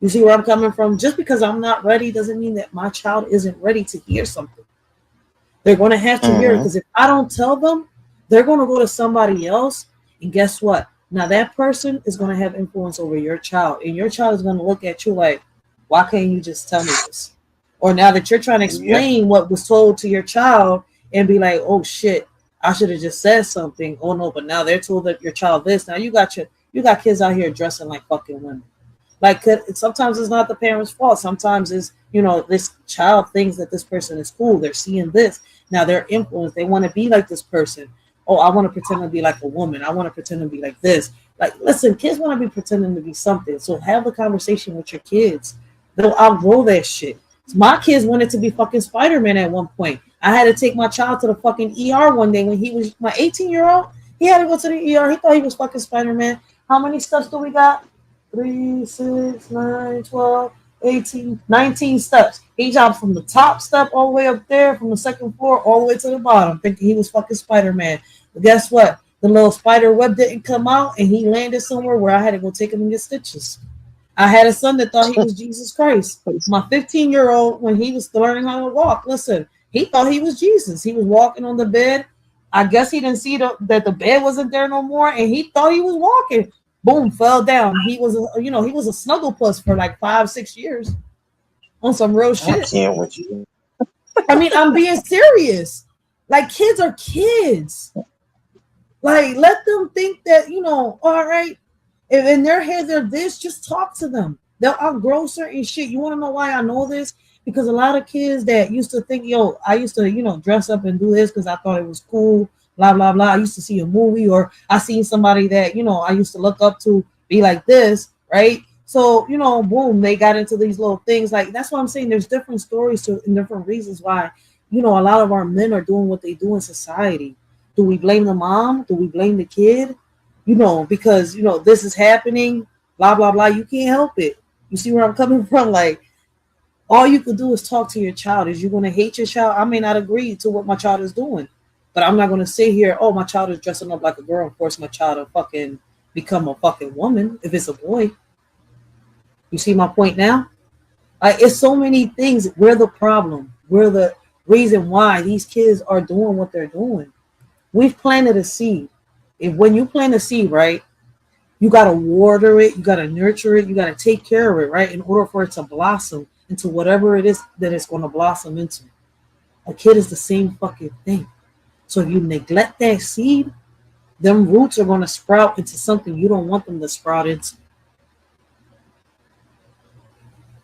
B: You see where I'm coming from? Just because I'm not ready doesn't mean that my child isn't ready to hear something. They're going to have to hear it, because if I don't tell them, they're going to go to somebody else. And guess what? Now that person is going to have influence over your child. And your child is going to look at you like, why can't you just tell me this? Or now that you're trying to explain what was told to your child and be like, oh shit, I should have just said something. Oh no, but now they're told that your child this. Now you got kids out here dressing like fucking women. Like, sometimes it's not the parents' fault. Sometimes it's, you know, this child thinks that this person is cool. They're seeing this. Now they're influenced. They want to be like this person. Oh, I want to pretend to be like a woman. I want to pretend to be like this. Like, listen, kids want to be pretending to be something. So have a conversation with your kids. They'll outgrow that shit. My kids wanted to be fucking Spider-Man at one point. I had to take my child to the fucking ER one day when he was my 18-year-old. He had to go to the ER. He thought he was fucking Spider-Man. How many steps do we got? 3, 6, 9, 12, 18, 19 steps. He jumped from the top step all the way up there, from the second floor all the way to the bottom, thinking he was fucking Spider-Man. But guess what? The little spider web didn't come out, and he landed somewhere where I had to go take him and get stitches. I had a son that thought he was Jesus Christ. My 15-year-old, when he was learning how to walk, listen, he thought he was Jesus. He was walking on the bed. I guess he didn't see that the bed wasn't there no more, and he thought he was walking. Boom, fell down. He was a snuggle puss for like 5-6 years on some real shit.
A: I can't with you.
B: I mean, I'm being serious. Like, kids are kids. Like, let them think that, you know, all right, if in their head they're this, just talk to them. They'll outgrow certain shit. You want to know why I know this? Because a lot of kids that used to think, yo, I used to, you know, dress up and do this because I thought it was cool, blah, blah, blah. I used to see a movie, or I seen somebody that, you know, I used to look up to be like this, right? So, you know, boom, they got into these little things. Like, that's what I'm saying. There's different stories and different reasons why, you know, a lot of our men are doing what they do in society. Do we blame the mom? Do we blame the kid? You know, because, you know, this is happening, blah, blah, blah. You can't help it. You see where I'm coming from? Like, all you could do is talk to your child. Is you going to hate your child? I may not agree to what my child is doing, but I'm not going to sit here, oh, my child is dressing up like a girl and force my child to fucking become a fucking woman if it's a boy. You see my point now? It's so many things. We're the problem. We're the reason why these kids are doing what they're doing. We've planted a seed. When you plant a seed, right, you got to water it, you got to nurture it, you got to take care of it, right, in order for it to blossom into whatever it is that it's going to blossom into. A kid is the same fucking thing. So if you neglect that seed, them roots are going to sprout into something you don't want them to sprout into.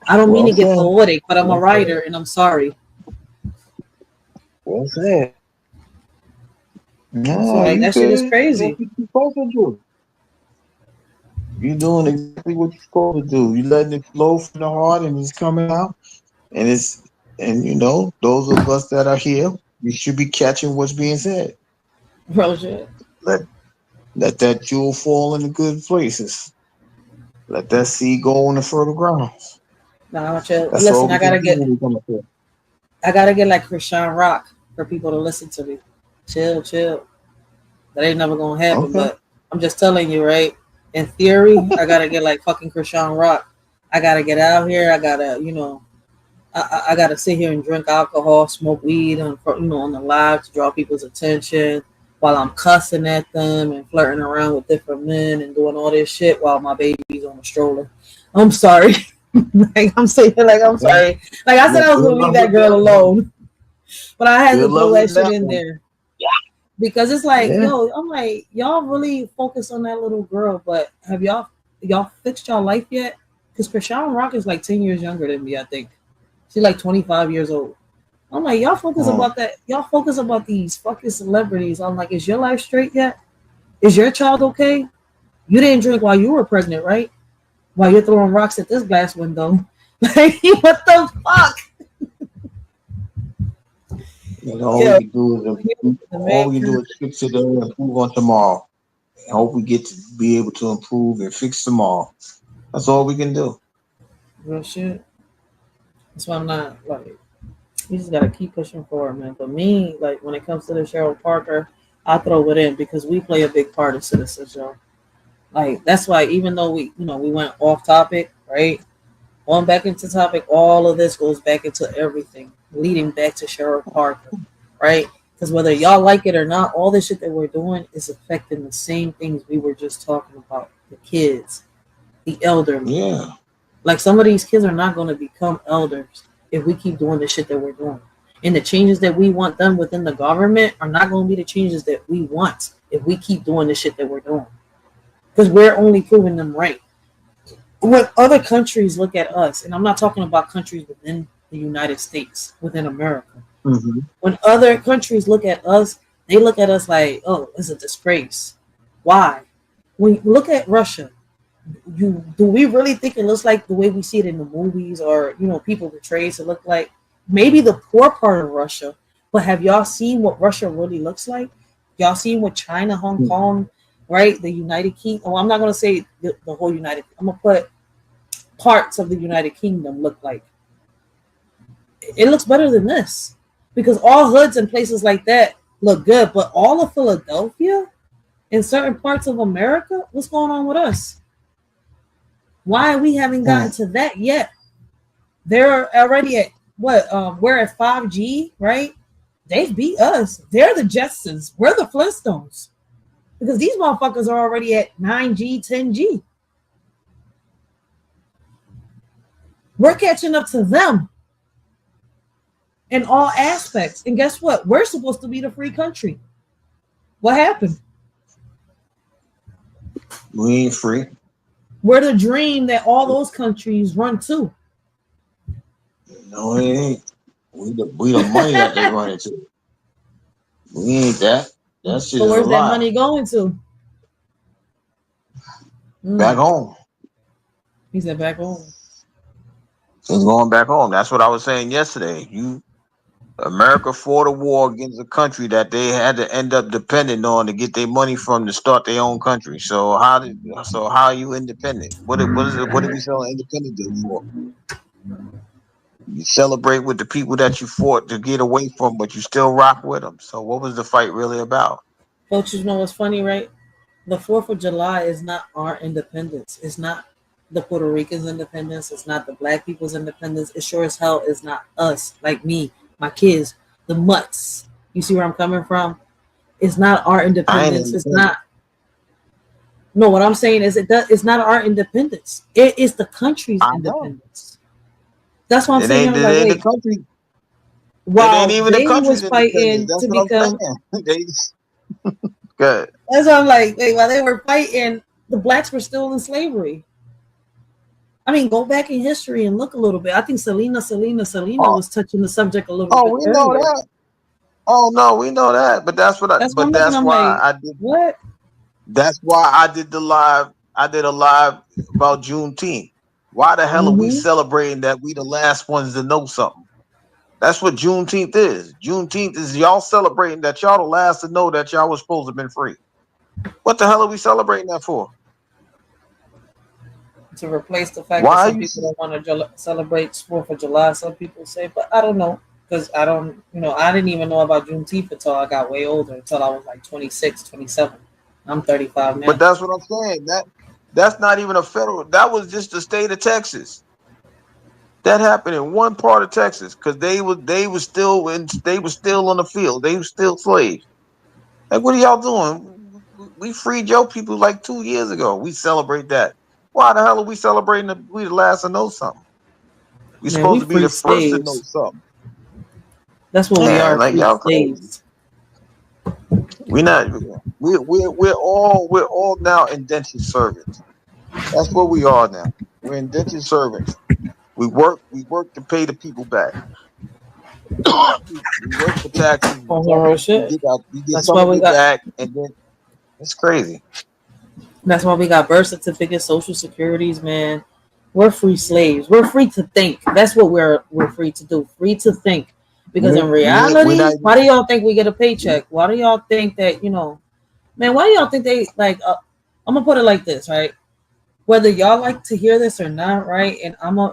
B: I don't mean to get poetic, but I'm a writer, and I'm sorry.
A: Well said. No,
B: so, like, that shit is crazy.
A: You're doing exactly what you're supposed to do. You're letting it flow from the heart, and it's coming out. And you know, those of us that are here, you should be catching what's being said.
B: Real shit.
A: Let that jewel fall in the good places. Let that seed go on the fertile grounds.
B: Nah, listen, I gotta get like Krishan Rock for people to listen to me. Chill. That ain't never gonna happen, but I'm just telling you, right? In theory, I gotta get like fucking Krishan Rock. I gotta get out here. I gotta, you know, I gotta sit here and drink alcohol, smoke weed, on the live to draw people's attention while I'm cussing at them and flirting around with different men and doing all this shit while my baby's on the stroller. I'm sorry. I'm sorry. Like, I said, I was gonna leave that girl alone, but I had to throw that shit in there. Because it's like, yo, I'm like, y'all really focus on that little girl, but have y'all fixed y'all life yet? Because Krishan Rock is like 10 years younger than me, I think. She's like 25 years old. I'm like, y'all focus about that. Y'all focus about these fucking celebrities. I'm like, is your life straight yet? Is your child okay? You didn't drink while you were pregnant, right? While you're throwing rocks at this glass window. Like, what the fuck?
A: And all you do is fix it and move on tomorrow. Hope we get to be able to improve and fix them all. That's all we can do.
B: Real shit. That's why I'm not like. You just gotta keep pushing forward, man. But me, like when it comes to the Cheryl Parker, I throw it in because we play a big part of citizens, y'all. Like that's why even though we went off topic, right? On back into topic, all of this goes back into everything, leading back to Cheryl Parker, right? Because whether y'all like it or not, all this shit that we're doing is affecting the same things we were just talking about. The kids, the elderly.
A: Yeah.
B: Like some of these kids are not going to become elders if we keep doing the shit that we're doing. And the changes that we want done within the government are not going to be the changes that we want if we keep doing the shit that we're doing. Because we're only proving them right. When other countries look at us, and I'm not talking about countries within the United States, within America.
A: Mm-hmm.
B: When other countries look at us, they look at us like, oh, it's a disgrace. Why? When you look at Russia, do we really think it looks like the way we see it in the movies or, people portray to look like? Maybe the poor part of Russia, but have y'all seen what Russia really looks like? Y'all seen what China, Hong Kong, right? The United Kingdom. Well, I'm not going to say the whole United. I'm going to put parts of the United Kingdom look like. It looks better than this because all hoods and places like that look good, but all of Philadelphia and certain parts of America, what's going on with us? Why we haven't gotten to that yet? They're already at what? We're at 5G, right? They beat us. They're the Jetsons. We're the Flintstones. Because these motherfuckers are already at 9G, 10G. We're catching up to them in all aspects. And guess what? We're supposed to be the free country. What happened?
A: We ain't free.
B: We're the dream that all those countries run to.
A: No, it ain't. We the money that they run into. We ain't that. That shit
B: So
A: is
B: where's
A: a
B: that
A: lie.
B: money going to?
A: Back home.
B: He said back home.
A: It's going back home. That's what I was saying yesterday. America fought a war against a country that they had to end up dependent on to get their money from to start their own country. So how are you independent? What are we selling independence for? You celebrate with the people that you fought to get away from, but you still rock with them. So what was the fight really about?
B: Folks, you know what's funny, right? The 4th of July is not our independence. It's not the Puerto Ricans' independence. It's not the black people's independence. It sure as hell is not us, like me, my kids, the mutts. You see where I'm coming from? It's not our independence. It's not. No, what I'm saying is it's not our independence. It is the country's independence. That's what I'm saying. I'm like, wait,
A: country.
B: Wow,
A: it ain't even
B: they
A: the country's
B: was fighting
A: That's
B: to
A: what
B: become.
A: I'm saying. Good.
B: That's what I'm like. Wait, while they were fighting, the blacks were still in slavery. I mean, go back in history and look a little bit. I think Selena was touching the subject a little bit.
A: Oh, we know that. Oh no, we know that. But that's what I.
B: That's
A: But that's why I did.
B: What?
A: That's why I did the live. I did a live about Juneteenth. Why the hell are we celebrating that we the last ones to know something? That's what Juneteenth is. Juneteenth is y'all celebrating that y'all the last to know that y'all was supposed to have been free. What the hell are we celebrating that for?
B: To replace the fact that some people don't want to celebrate 4th of July, some people say, but I don't know. Because I don't, I didn't even know about Juneteenth until I got way older, until I was like 26, 27. I'm 35 now.
A: But that's what I'm saying. That's not even a federal. That was just the state of Texas. That happened in one part of Texas because they were still on the field. They were still slaves. Like, what are y'all doing? We freed your people like 2 years ago. We celebrate that. Why the hell are we celebrating we the last to know something? We're supposed to be the first to know something.
B: That's what we are.
A: Like y'all crazy. We're not. We're all now indentured servants. That's what we are now. We're indentured servants. We work to pay the people back. We work for taxes. We get some of it back, and then it's crazy.
B: That's why we got birth certificates, social securities, man. We're free slaves. We're free to think. That's what we're free to do. Free to think. Because in reality, why do y'all think we get a paycheck? Why do y'all think that, Man, why do y'all think they like? I'm gonna put it like this, right? Whether y'all like to hear this or not, right? And I'm a,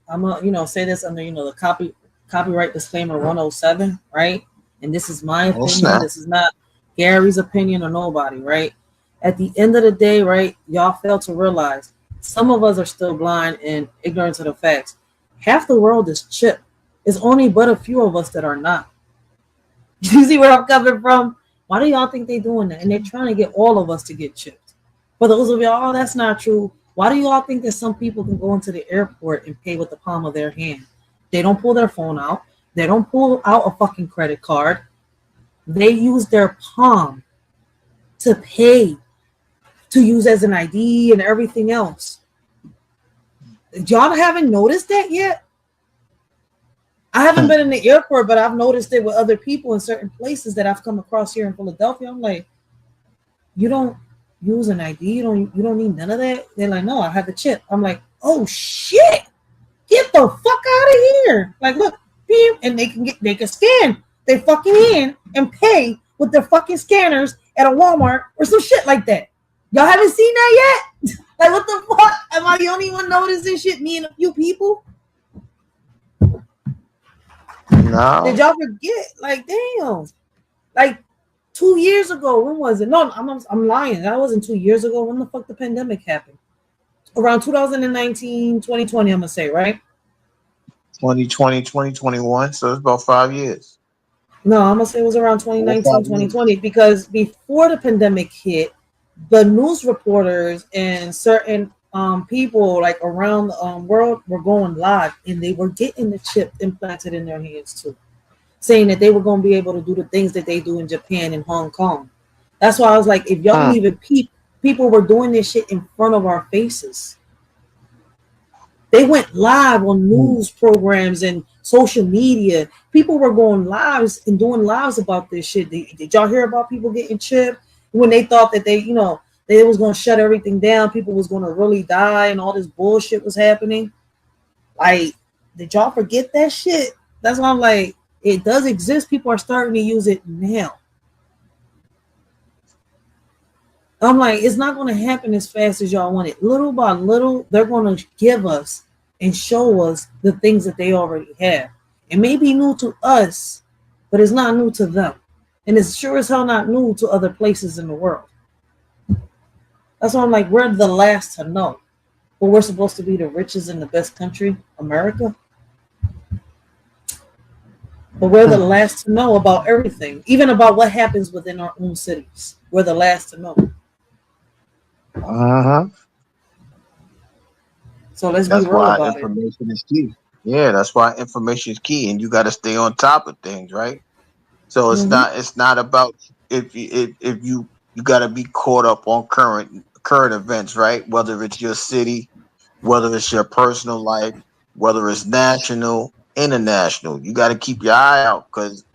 B: I'm a, say this under, the copyright disclaimer 107, right? And this is my
A: Oh
B: opinion.
A: snap!
B: This is not Gary's opinion or nobody, right? At the end of the day, right? Y'all fail to realize some of us are still blind and ignorant to the facts. Half the world is chipped. It's only but a few of us that are not. You see where I'm coming from? Why do y'all think they're doing that? And they're trying to get all of us to get chipped. For those of y'all, that's not true. Why do y'all think that some people can go into the airport and pay with the palm of their hand? They don't pull their phone out. They don't pull out a fucking credit card. They use their palm to pay, to use as an ID and everything else. Y'all haven't noticed that yet? I haven't been in the airport, but I've noticed it with other people in certain places that I've come across here in Philadelphia. I'm like, you don't use an ID, you don't need none of that. They're like, no, I have a chip. I'm like, oh shit, get the fuck out of here. Like, look, and they can scan their fucking hand and pay with their fucking scanners at a Walmart or some shit like that. Y'all haven't seen that yet? Like, what the fuck? Am I the only one noticing shit? Me and a few people?
A: No.
B: Did y'all forget? Like, damn. Like 2 years ago, when was it? No, I'm lying. That wasn't 2 years ago. When the fuck the pandemic happened? Around 2019, 2020, I'm gonna say, right?
A: 2020, 2021. So it's about 5 years.
B: No, I'm gonna say it was around 2019, 2020, because before the pandemic hit, the news reporters and certain people like around the world were going live, and they were getting the chip implanted in their hands too, saying that they were going to be able to do the things that they do in Japan and Hong Kong. That's why I was like, if y'all don't even peep, people were doing this shit in front of our faces. They went live on news programs and social media. People were going lives and doing lives about this shit. Did y'all hear about people getting chipped when they thought that they was going to shut everything down? People was going to really die and all this bullshit was happening. Like, did y'all forget that shit? That's why I'm like, it does exist. People are starting to use it now. I'm like, it's not going to happen as fast as y'all want it. Little by little, they're going to give us and show us the things that they already have. It may be new to us, but it's not new to them. And it's sure as hell not new to other places in the world. That's why I'm like, we're the last to know. But we're supposed to be the richest and the best country, America. But we're the last to know about everything, even about what happens within our own cities. We're the last to know. So let's be real about it.
A: That's why information is key. Yeah, that's why information is key, and you got to stay on top of things, right? So it's not about if you got to be caught up on current events, right? Whether it's your city, whether it's your personal life, whether it's national, international, you got to keep your eye out because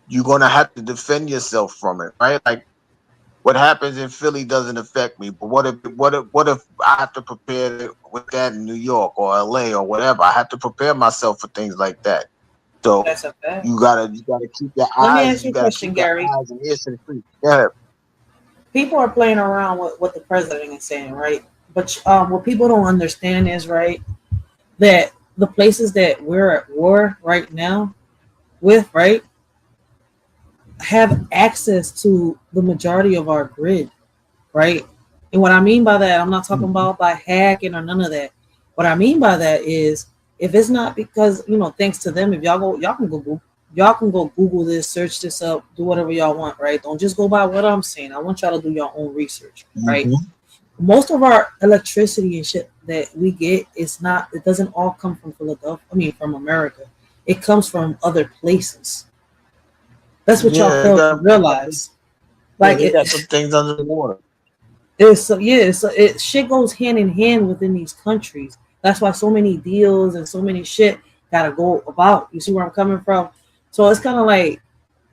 A: you're gonna have to defend yourself from it, right? Like what happens in Philly doesn't affect me, but what if I have to prepare with that in New York or LA or whatever? I have to prepare myself for things like that. So you gotta keep your eyes.
B: Let me ask you a question, Gary.
A: Eyes and ears to the street. Yeah.
B: People are playing around with what the president is saying, right? But what people don't understand is, right, that the places that we're at war right now with, right, have access to the majority of our grid, right? And what I mean by that, I'm not talking about by hacking or none of that. What I mean by that is, if it's not because, thanks to them, if y'all can go Google this, search this up, do whatever y'all want, right? Don't just go by what I'm saying. I want y'all to do your own research, right? Most of our electricity and shit that we get it doesn't all come from Philadelphia, from America. It comes from other places. That's what y'all fail to realize. Like,
A: it got some things under the water.
B: Shit goes hand in hand within these countries. That's why so many deals and so many shit gotta go about. You see where I'm coming from? So it's kind of like,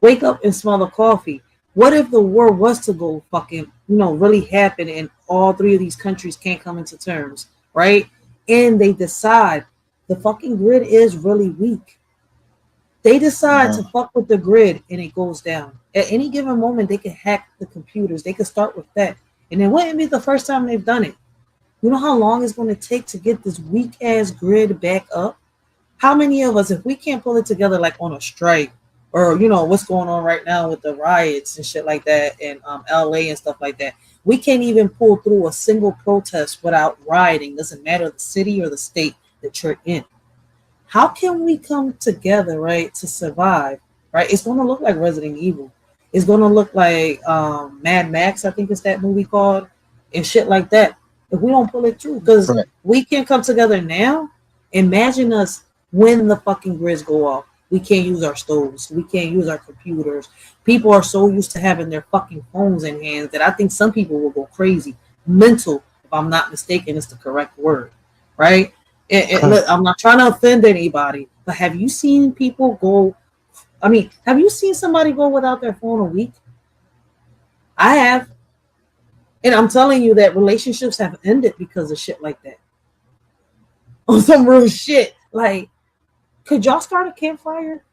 B: wake up and smell the coffee. What if the war was to go fucking, really happen and all three of these countries can't come into terms, right? And they decide the fucking grid is really weak. They decide to fuck with the grid and it goes down. At any given moment, they can hack the computers. They can start with that. And it wouldn't be the first time they've done it. You know how long it's going to take to get this weak ass grid back up? How many of us, if we can't pull it together like on a strike, or you know what's going on right now with the riots and shit like that in LA and stuff like that, we can't even pull through a single protest without rioting. Doesn't matter the city or the state that you're in. How can we come together, right, to survive? Right, it's going to look like Resident Evil. It's going to look like Mad Max, I think it's that movie called, and shit like that. If we don't pull it through, because we can't come together now. Imagine us when the fucking grids go off. We can't use our stoves. We can't use our computers. People are so used to having their fucking phones in hands that I think some people will go crazy. Mental, if I'm not mistaken, is the correct word, right? Look, I'm not trying to offend anybody, but have you seen people go? I mean, have you seen somebody go without their phone a week? I have. And I'm telling you that relationships have ended because of shit like that. On some real shit. Like, could y'all start a campfire?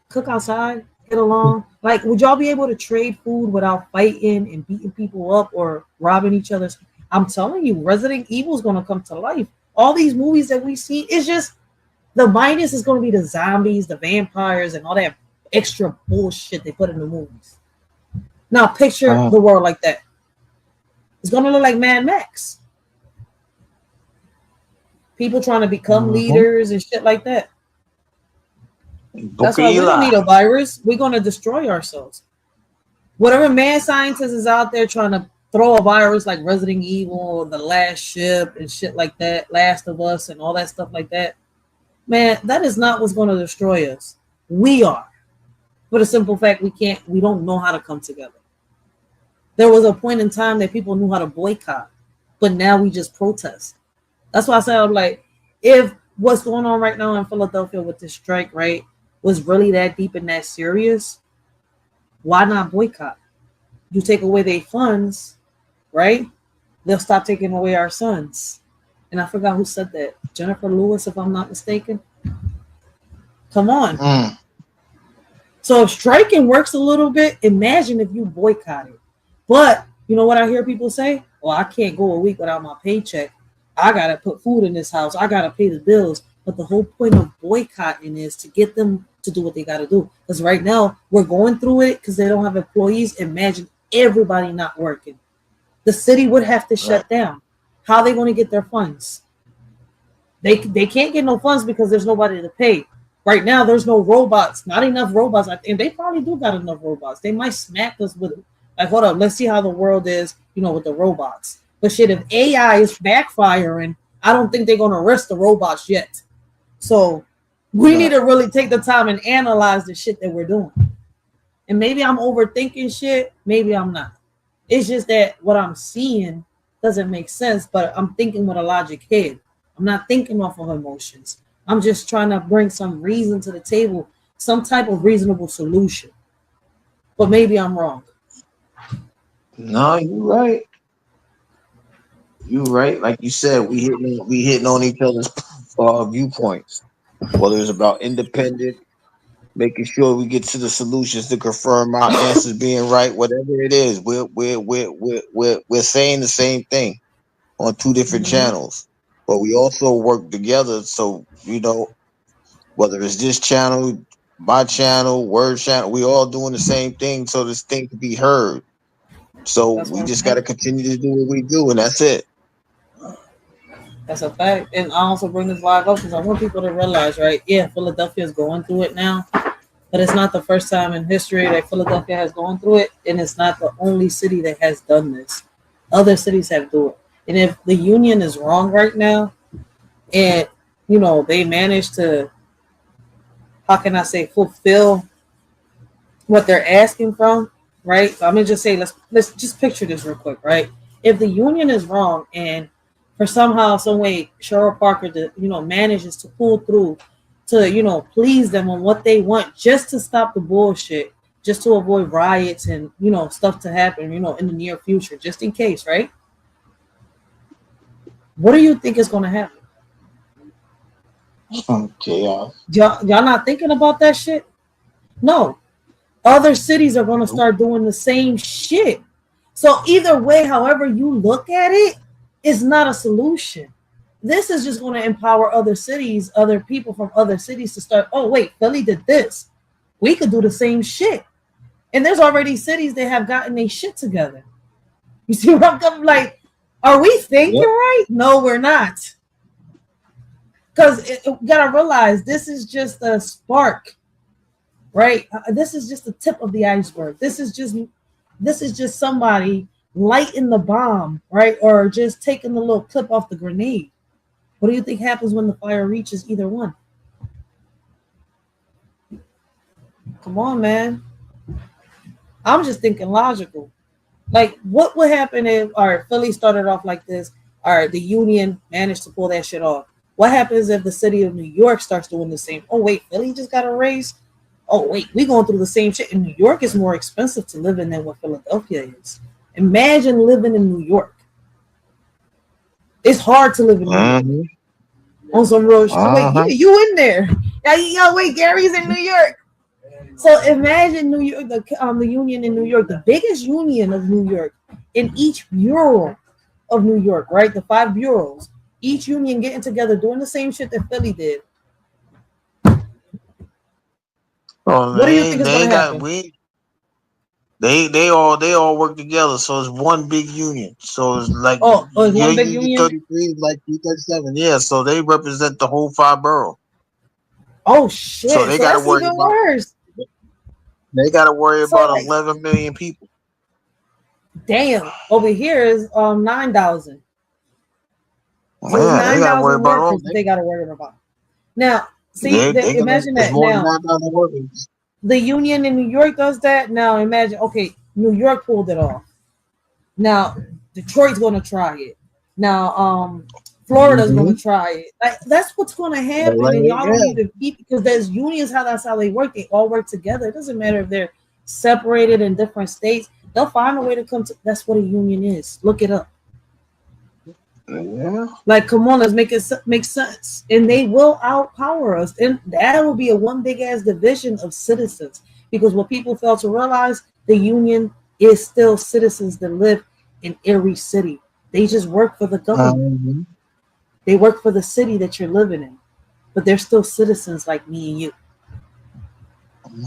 B: Cook outside? Get along? Like, would y'all be able to trade food without fighting and beating people up or robbing each other? I'm telling you, Resident Evil is going to come to life. All these movies that we see, it's just, the minus is going to be the zombies, the vampires, and all that extra bullshit they put in the movies. Now, picture the world like that. It's going to look like Mad Max. People trying to become leaders and shit like that. That's why we don't need a virus. We're going to destroy ourselves. Whatever mad scientist is out there trying to throw a virus like Resident Evil or The Last Ship and shit like that, Last of Us and all that stuff like that, man, that is not what's going to destroy us. We are. For the simple fact we don't know how to come together. There was a point in time that people knew how to boycott, but now we just protest. That's why I said, I'm like, if what's going on right now in Philadelphia with this strike, right, was really that deep and that serious, why not boycott? You take away their funds, right? They'll stop taking away our sons. And I forgot who said that. Jennifer Lewis, if I'm not mistaken. Come on. So if striking works a little bit, imagine if you boycott it. But you know what I hear people say? Well, I can't go a week without my paycheck. I got to put food in this house. I got to pay the bills. But the whole point of boycotting is to get them to do what they got to do. Because right now, we're going through it because they don't have employees. Imagine everybody not working. The city would have to shut down. How are they going to get their funds? They can't get no funds because there's nobody to pay. Right now, there's no robots. Not enough robots. And they probably do got enough robots. They might smack us with it. Like, hold up, let's see how the world is, with the robots. But shit, if AI is backfiring, I don't think they're going to arrest the robots yet. So we need to really take the time and analyze the shit that we're doing. And maybe I'm overthinking shit. Maybe I'm not. It's just that what I'm seeing doesn't make sense, but I'm thinking with a logic head. I'm not thinking off of emotions. I'm just trying to bring some reason to the table, some type of reasonable solution. But maybe I'm wrong.
A: No, you're right. You're right. Like you said, we hitting on each other's viewpoints. Whether it's about independent, making sure we get to the solutions to confirm our answers being right, whatever it is, we're saying the same thing on two different channels. But we also work together. So whether it's this channel, my channel, Word channel, we all doing the same thing so this thing can be heard. So we just got to continue to do what we do, and that's it.
B: That's a fact. And I also bring this live up because I want people to realize, right? Yeah, Philadelphia is going through it now, but it's not the first time in history that Philadelphia has gone through it, and it's not the only city that has done this. Other cities have done it. And if the union is wrong right now, and they managed to, how can I say, fulfill what they're asking from, right? So I'm gonna just say, let's just picture this real quick, right? If the union is wrong and for somehow, some way, Cheryl Parker, manages to pull through to, please them on what they want, just to stop the bullshit, just to avoid riots and, stuff to happen, in the near future, just in case, right? What do you think is going to happen?
A: Chaos.
B: Y'all not thinking about that shit? No. Other cities are going to start doing the same shit. So either way, however you look at it, it's not a solution. This is just going to empower other cities, other people from other cities to start, oh, wait, Philly did this. We could do the same shit. And there's already cities that have gotten their shit together. You see what I'm coming? Like, are we thinking right? No, we're not. Because you got to realize this is just a spark, right? This is just the tip of the iceberg. This is just somebody lighting the bomb, right? Or just taking the little clip off the grenade. What do you think happens when the fire reaches either one? Come on, man. I'm just thinking logical. Like, what would happen if, all right, Philly started off like this, all right, the union managed to pull that shit off. What happens if the city of New York starts doing the same? Oh, wait, Philly just got a raise? Oh, wait, we going through the same shit. And New York is more expensive to live in than what Philadelphia is. Imagine living in New York. It's hard to live in New York. On some real shit. Oh, wait, you in there. Yo, wait, Gary's in New York. So imagine New York, the union in New York, the biggest union of New York, in each bureau of New York, right? The 5 bureaus, each union getting together, doing the same shit that Philly did.
A: Oh, what do you think is going to happen? They all work together, so it's one big union. So it's like
B: it's one big union.
A: 33, like 37, yeah. So they represent the whole 5 boroughs.
B: Oh shit!
A: So they got to worry about
B: worse.
A: They got to worry about 11 million people.
B: Damn! Over here is 9,000. So
A: yeah, 9,000
B: workers they got to worry about. Now, see, imagine that now. The union in New York does that. Now imagine, okay, New York pulled it off. Now Detroit's going to try it. Now Florida's going to try it. Like, that's what's going to happen. And y'all don't need to keep, because there's unions. That's how they work. They all work together. It doesn't matter if they're separated in different states. They'll find a way to come to. That's what a union is. Look it up.
A: Yeah.
B: Like, come on, let's make it make sense. And they will outpower us. And that will be a one big ass division of citizens. Because what people fail to realize, the union is still citizens that live in every city. They just work for the government. They work for the city that you're living in. But they're still citizens like me and you.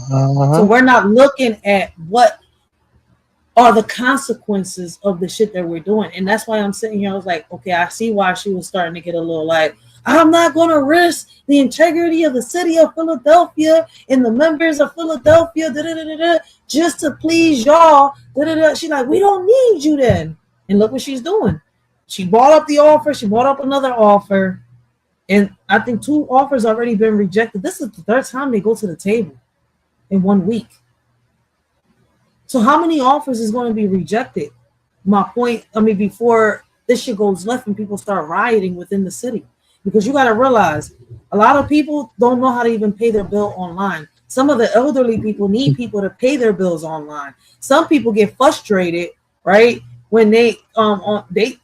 B: So we're not looking at what are the consequences of the shit that we're doing. And that's why I'm sitting here. I was like, okay, I see why she was starting to get a little like, I'm not going to risk the integrity of the city of Philadelphia and the members of Philadelphia just to please y'all. She's like, we don't need you then. And look what she's doing. She brought up the offer. She brought up another offer. And I think 2 offers already been rejected. This is the 3rd time they go to the table in 1 week. So how many offers is going to be rejected? My point, before this shit goes left and people start rioting within the city. Because you got to realize, a lot of people don't know how to even pay their bill online. Some of the elderly people need people to pay their bills online. Some people get frustrated, right? When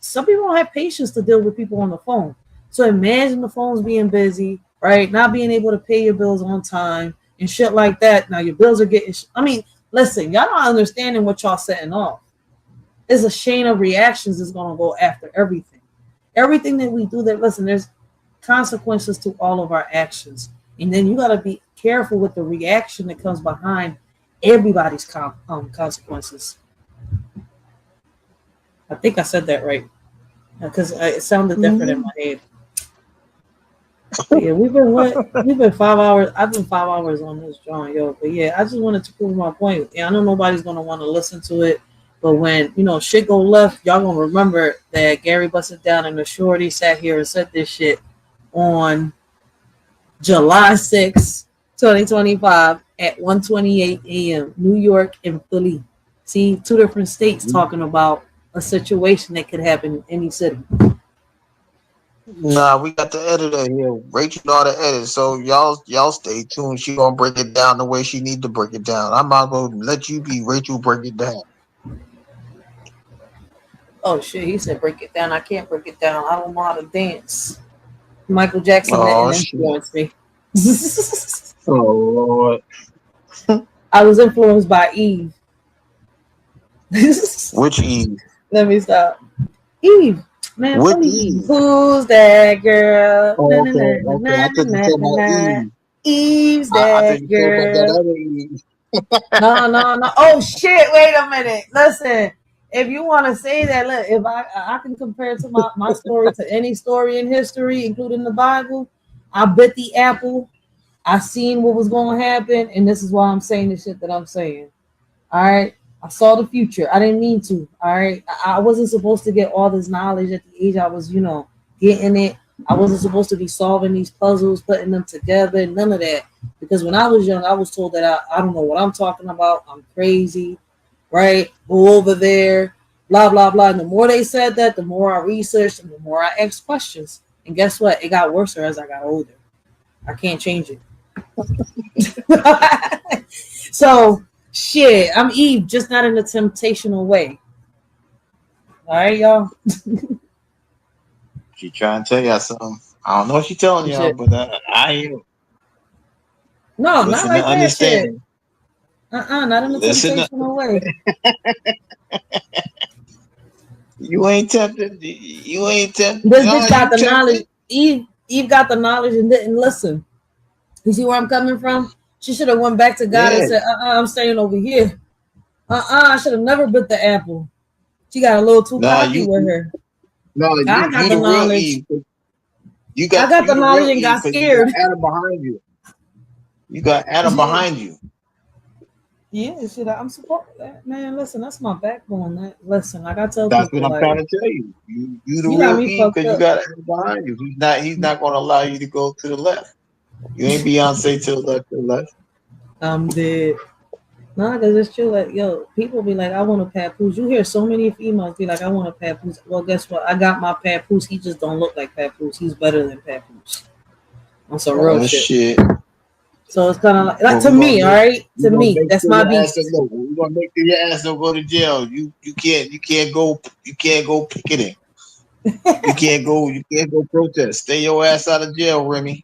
B: some people don't have patience to deal with people on the phone. So imagine the phones being busy, right? Not being able to pay your bills on time and shit like that. Now your bills are getting, listen, y'all not understanding what y'all setting off. It's a chain of reactions that's going to go after everything. Everything that we do, there's consequences to all of our actions. And then you got to be careful with the reaction that comes behind everybody's consequences. I think I said that right. Because it sounded different in my head. Yeah, we've been 5 hours. I've been 5 hours on this joint, yo. But yeah, I just wanted to prove my point. Yeah, I know nobody's gonna want to listen to it, but when shit go left, y'all gonna remember that Gary busted down and the Shorty sat here and said this shit on July 6, 2025 at 1:28 a.m. New York and Philly. See, 2 different states talking about a situation that could happen in any city.
A: Nah, we got the editor here. Rachel know how to edit, so y'all stay tuned. She gonna break it down the way she need to break it down. I'm not gonna let you be Rachel break it down.
B: Oh shit, he said break it down. I can't break it down. I don't know how to dance. Michael Jackson didn't influence me.
A: Oh Lord.
B: I was influenced by Eve.
A: Which Eve?
B: Let me stop. Eve. Man,
A: What
B: funny Eve.
A: Eve?
B: Who's that girl?
A: Oh, okay, okay. I thought you were talking about Eve.
B: Eve's
A: I thought
B: that
A: you were talking about
B: girl.
A: that other Eve.
B: No. Oh shit! Wait a minute. Listen, if you want to say that, look, if I can compare it to my story to any story in history, including the Bible, I bit the apple. I seen what was going to happen, and this is why I'm saying the shit that I'm saying. All right. I saw the future. I didn't mean to. All right. I wasn't supposed to get all this knowledge at the age I was, getting it. I wasn't supposed to be solving these puzzles, putting them together, none of that. Because when I was young, I was told that I don't know what I'm talking about. I'm crazy, right? Go over there, blah, blah, blah. And the more they said that, the more I researched and the more I asked questions. And guess what? It got worse as I got older. I can't change it. So, shit, I'm Eve, just not in a temptational way. All right, y'all.
A: She trying to tell y'all something. I don't know what she telling y'all,
B: Shit.
A: but I hear.
B: No,
A: Listen
B: not like
A: to
B: that
A: understand.
B: shit. Not in a
A: Listen
B: temptational way.
A: You ain't tempted. You ain't tempted.
B: This
A: No,
B: bitch got
A: you
B: the knowledge.
A: tempted.
B: Eve got the knowledge and didn't listen. You see where I'm coming from? She should have went back to God and
A: Yeah.
B: said, I'm staying over here. I should have never bit the apple. She got a little too
A: No,
B: cocky with her.
A: you
B: I got the
A: the real
B: knowledge.
A: Eve. You
B: I got the
A: the
B: knowledge
A: real
B: and
A: Eve
B: got
A: because you got
B: scared.
A: Adam behind you. You got Adam behind you.
B: Yeah, shit. I'm supposed that man. Listen, that's my backbone. Listen, like I tell
A: That's what
B: people,
A: I'm
B: like
A: trying to tell you. You the
B: you got
A: real
B: me
A: Eve
B: fucked
A: because you
B: up.
A: got Adam behind you. He's not going to allow you to go to the left. You ain't Beyonce to the left.
B: I'm dead. Nah, cause it's true. Like, yo, people be like, I want a papoose. You hear so many females be like, I want a papoose. Well, guess what? I got my papoose. He just don't look like papoose. He's better than papoose. On some real
A: Oh
B: shit.
A: shit!
B: So it's kind of like
A: Well,
B: to me, all right. To me,
A: make
B: that's
A: sure
B: my
A: your ass
B: beast.
A: don't go. We're gonna make sure your ass don't go to jail. You can't go picketing. You can't go protest. Stay your ass out of jail, Remy.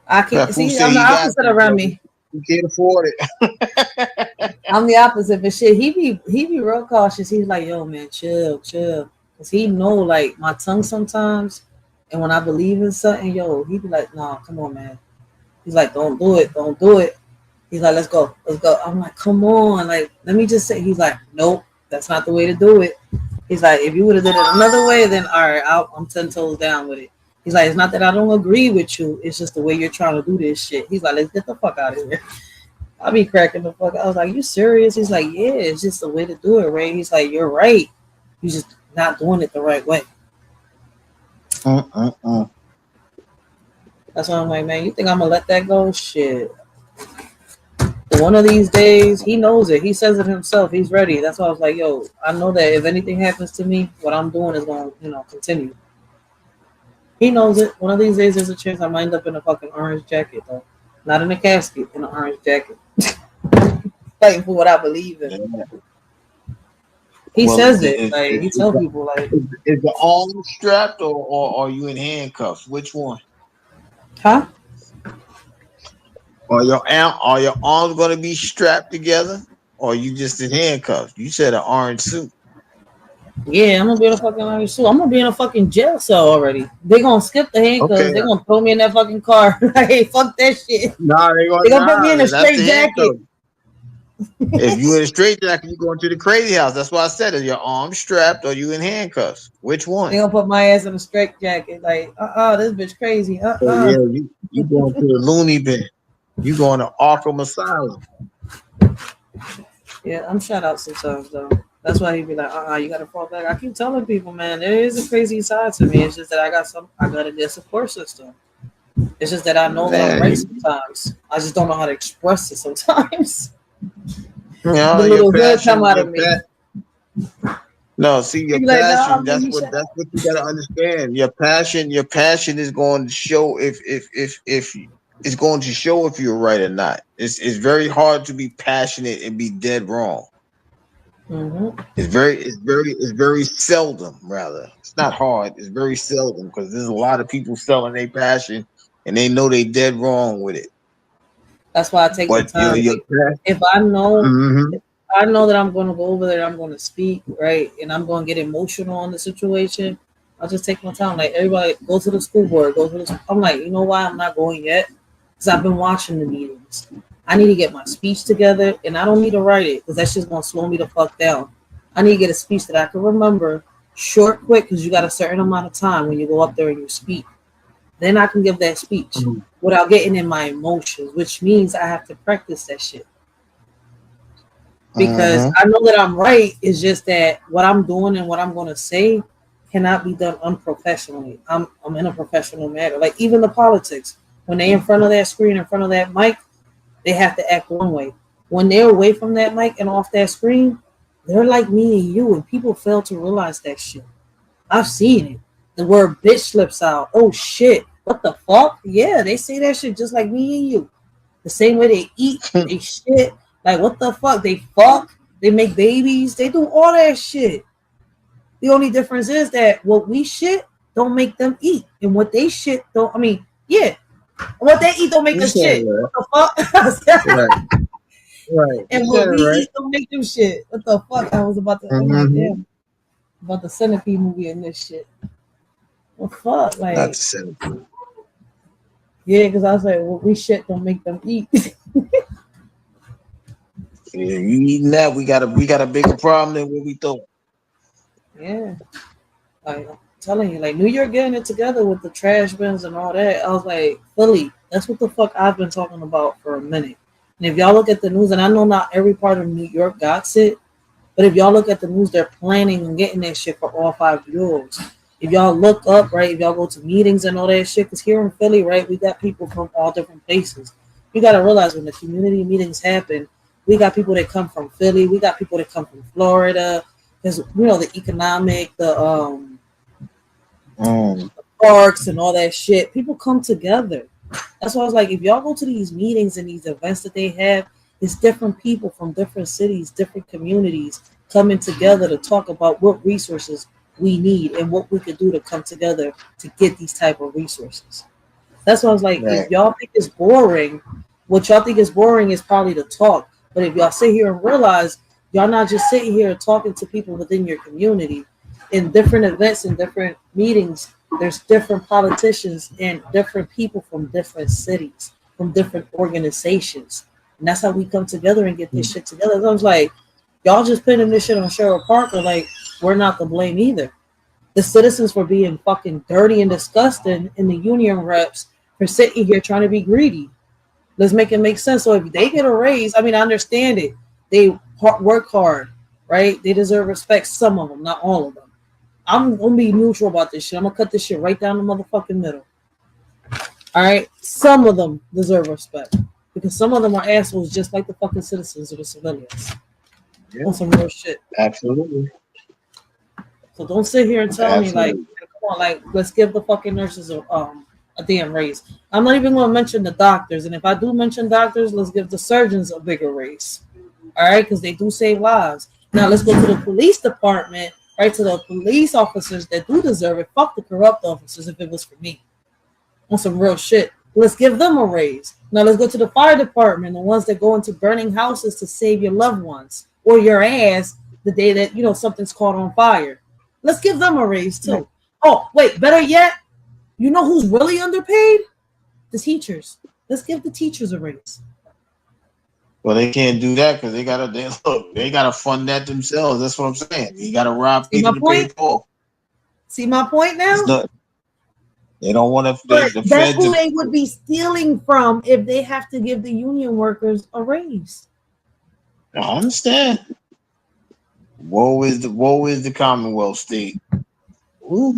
B: I can't
A: Papoose
B: see.
A: say
B: I'm the
A: he got
B: opposite
A: you,
B: of
A: brother.
B: Remy.
A: You can't afford it.
B: I'm the opposite, but shit, he be real cautious. He's like, yo, man, chill, cause he know like my tongue sometimes, and when I believe in something, yo, he be like, nah, come on, man. He's like, don't do it. He's like, let's go. I'm like, come on, like, let me just say. He's like, nope, that's not the way to do it. He's like, if you would have did it another way, then all right, I'm 10 toes down with it. He's like, it's not that I don't agree with you, it's just the way you're trying to do this shit. He's like, let's get the fuck out of here. I be cracking the fuck. I was like, you serious? He's like, yeah, it's just the way to do it, Ray. He's like, you're right. You're just not doing it the right way. That's why I'm like, man, you think I'm gonna let that go? Shit. One of these days, he knows it. He says it himself. He's ready. That's why I was like, yo, I know that if anything happens to me, what I'm doing is gonna, continue. He knows it. One of these days, there's a chance I might end up in a fucking orange jacket, though. Not in a casket, in an orange jacket. Fighting for what I believe in.
A: Yeah.
B: He says it. Like, he tells people, like...
A: Is the arm strapped or are you in handcuffs? Which one?
B: Huh?
A: Are your arms going to be strapped together or are you just in handcuffs? You said an orange suit.
B: Yeah, I'm gonna be in a fucking orange suit. I'm gonna be in a fucking jail cell already. They gonna skip the handcuffs.
A: Okay.
B: They gonna throw me in that fucking car. Like, hey, fuck that shit.
A: Nah, they
B: gonna put me in a straight jacket.
A: If you in a straight jacket, you going to the crazy house. That's why I said it. Your arms strapped or you in handcuffs? Which one?
B: They gonna put my ass in a straight jacket. Like, this bitch crazy.
A: Yeah, you going to the loony bin. You going to Arkham Asylum.
B: Yeah, I'm shut out sometimes though. That's why he be like, you gotta fall back. I keep telling people, man, there is a crazy side to me. It's just that I got a good support system. It's just that I know that I'm right sometimes. I just don't know how to express it sometimes.
A: Yeah,
B: the little hood come out of me.
A: No, see your
B: like,
A: passion. That's what you gotta understand. Your passion is going to show if it's going to show if you're right or not. It's very hard to be passionate and be dead wrong.
B: Mm-hmm.
A: It's very seldom, rather. It's not hard. It's very seldom because there's a lot of people selling their passion and they know they dead wrong with it.
B: That's why I take the
A: But
B: time. If I know, if I know that I'm going to go over there, I'm going to speak, right, and I'm going to get emotional on the situation, I'll just take my time. Like, everybody, go to the school board, go to the. I'm like, you know why I'm not going yet? Because I've been watching the meetings. I need to get my speech together, and I don't need to write it because that's just going to slow me the fuck down. I need to get a speech that I can remember, short, quick, because you got a certain amount of time when you go up there and you speak. Then I can give that speech without getting in my emotions, which means I have to practice that shit. Because I know that I'm right. It's just that what I'm doing and what I'm going to say cannot be done unprofessionally. I'm in a professional manner. Like, even the politics, when they in front of that screen, in front of that mic, they have to act one way. When they're away from that mic and off that screen, they're like me and you, and people fail to realize that shit. I've seen it. The word bitch slips out. Oh shit. What the fuck? Yeah, they say that shit just like me and you. The same way they eat, they shit. Like, what the fuck? They fuck, they make babies, they do all that shit. The only difference is that what we shit don't make them eat. And what they shit don't, I mean, yeah. What they eat don't make us shit. What the fuck?
A: Right.
B: And what we eat don't make them shit. What the fuck? I was about to, I'm like, damn. About the Centipede movie and this shit. Well, fuck, like,
A: Not the Centipede.
B: Yeah, because I was like, well, we shit don't make them eat.
A: Yeah, you eating that? We got a bigger problem than what we thought.
B: Yeah, like, I'm telling you, like, New York getting it together with the trash bins and all that. I was like, Philly, that's what the fuck I've been talking about for a minute. And if y'all look at the news, and I know not every part of New York got it, but if y'all look at the news, they're planning on getting that shit for all 5 bureaus. If y'all look up, right, if y'all go to meetings and all that shit, because here in Philly, right, we got people from all different places. You got to realize when the community meetings happen, we got people that come from Philly, we got people that come from Florida, because, you know, the economic, the parks and all that shit, people come together. That's why I was like, if y'all go to these meetings and these events that they have, it's different people from different cities, different communities coming together to talk about what resources we need and what we could do to come together to get these type of resources. That's why I was like, if y'all think it's boring, what y'all think is boring is probably the talk. But if y'all sit here and realize y'all not just sitting here talking to people within your community, in different events and different meetings, there's different politicians and different people from different cities, from different organizations. And that's how we come together and get this shit together. So I was like, y'all just putting this shit on Cheryl Parker, like, we're not to blame either. The citizens for being fucking dirty and disgusting, and the union reps for sitting here trying to be greedy. Let's make it make sense. So if they get a raise, I mean, I understand it. They work hard, right? They deserve respect. Some of them, not all of them. I'm going to be neutral about this shit. I'm going to cut this shit right down the motherfucking middle. All right? Some of them deserve respect. Because some of them are assholes just like the fucking citizens or the civilians. Yeah. On some real shit.
A: Absolutely.
B: So don't sit here and tell me, like, come on, like, let's give the fucking nurses a damn raise. I'm not even going to mention the doctors. And if I do mention doctors, let's give the surgeons a bigger raise. All right? Because they do save lives. Now, let's go to the police department, right, to the police officers that do deserve it. Fuck the corrupt officers if it was for me. On some real shit. Let's give them a raise. Now, let's go to the fire department, the ones that go into burning houses to save your loved ones or your ass the day that, you know, something's caught on fire. Let's give them a raise, too. Oh, wait, better yet, you know who's really underpaid? The teachers. Let's give the teachers a raise.
A: Well, they can't do that because they gotta fund that themselves. That's what I'm saying. You gotta rob people to pay for.
B: See my point now?
A: They don't want to.
B: That's who they would be stealing from if they have to give the union workers a raise.
A: I understand. Woe is the Commonwealth state. Ooh,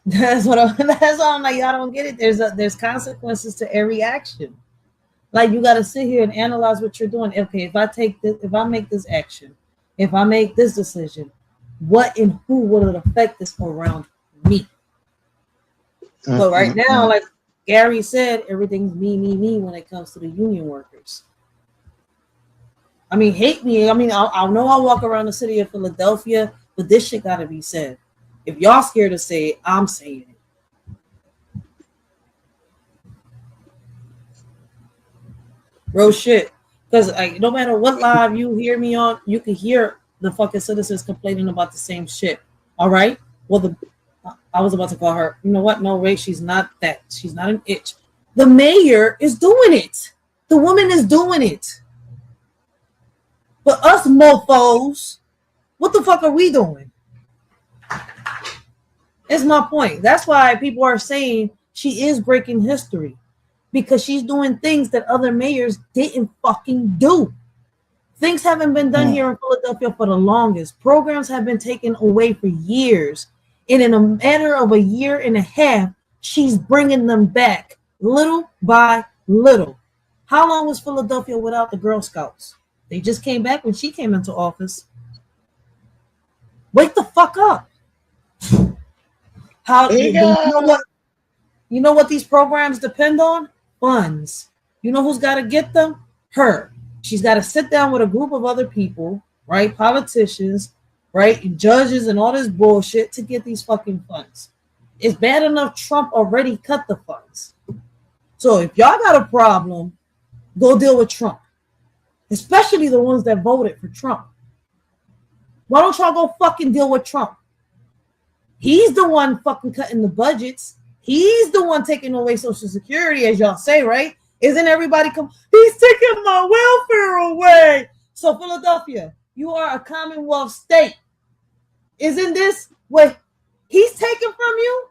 B: That's what I'm like. Y'all don't get it. There's consequences to every action. Like, you got to sit here and analyze what you're doing. Okay, if I make this action, if I make this decision, what and who will it affect this around me? So right now, like Gary said, everything's me when it comes to the union workers. I mean, hate me. I mean, I know I walk around the city of Philadelphia, but this shit got to be said. If y'all scared to say it, I'm saying it. Real shit. Because like, no matter what live you hear me on, you can hear the fucking citizens complaining about the same shit. All right. Well, I was about to call her. You know what? No, Ray, she's not that. She's not an itch. The mayor is doing it. The woman is doing it. But us mofos, what the fuck are we doing? It's my point. That's why people are saying she is breaking history. Because she's doing things that other mayors didn't fucking do. Things haven't been done here in Philadelphia for the longest. Programs have been taken away for years. And in a matter of a year and a half, she's bringing them back little by little. How long was Philadelphia without the Girl Scouts? They just came back when she came into office. Wake the fuck up. How you know what these programs depend on? Funds. You know who's got to get them? Her. She's got to sit down with a group of other people, right? Politicians, right? And judges and all this bullshit to get these fucking funds. It's bad enough Trump already cut the funds. So if y'all got a problem, go deal with Trump. Especially the ones that voted for Trump. Why don't y'all go fucking deal with Trump? He's the one fucking cutting the budgets. He's the one taking away Social Security, as y'all say, right? Isn't everybody he's taking my welfare away. So Philadelphia, you are a Commonwealth state. Isn't this what he's taking from you?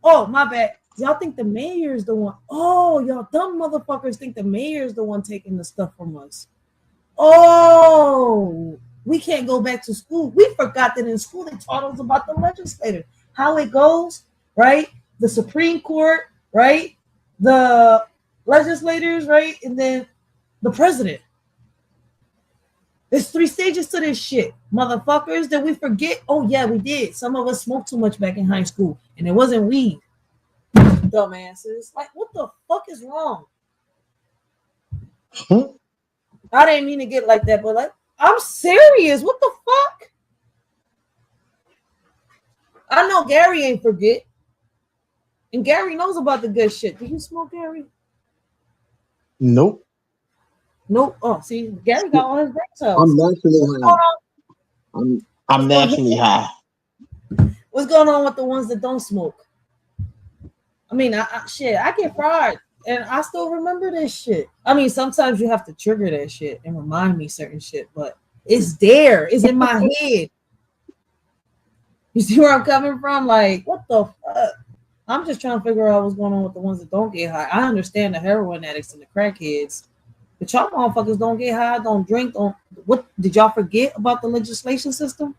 B: Oh, my bad. Y'all think the mayor is the one. Oh, y'all dumb motherfuckers think the mayor is the one taking the stuff from us. Oh, we can't go back to school. We forgot that in school they taught us about the legislature, how it goes, right? The Supreme Court, right? The legislators, right? And then the president. There's 3 stages to this shit. Motherfuckers, that we forget. Oh, yeah, we did. Some of us smoked too much back in high school, and it wasn't weed. Dumbasses. Like, what the fuck is wrong? I didn't mean to get like that, but like, I'm serious. What the fuck? I know Gary ain't forget. And Gary knows about the good shit. Do you smoke, Gary?
J: Nope.
B: Nope. Oh, see, Gary got all his brain cells.
J: I'm naturally high. I'm naturally high.
B: What's going on with the ones that don't smoke? I mean, shit, I get fried, and I still remember this shit. I mean, sometimes you have to trigger that shit and remind me certain shit, but it's there. It's in my head. You see where I'm coming from? Like, what the fuck? I'm just trying to figure out what's going on with the ones that don't get high. I understand the heroin addicts and the crackheads, but y'all motherfuckers don't get high, don't drink, don't. What did y'all forget about the legislation system?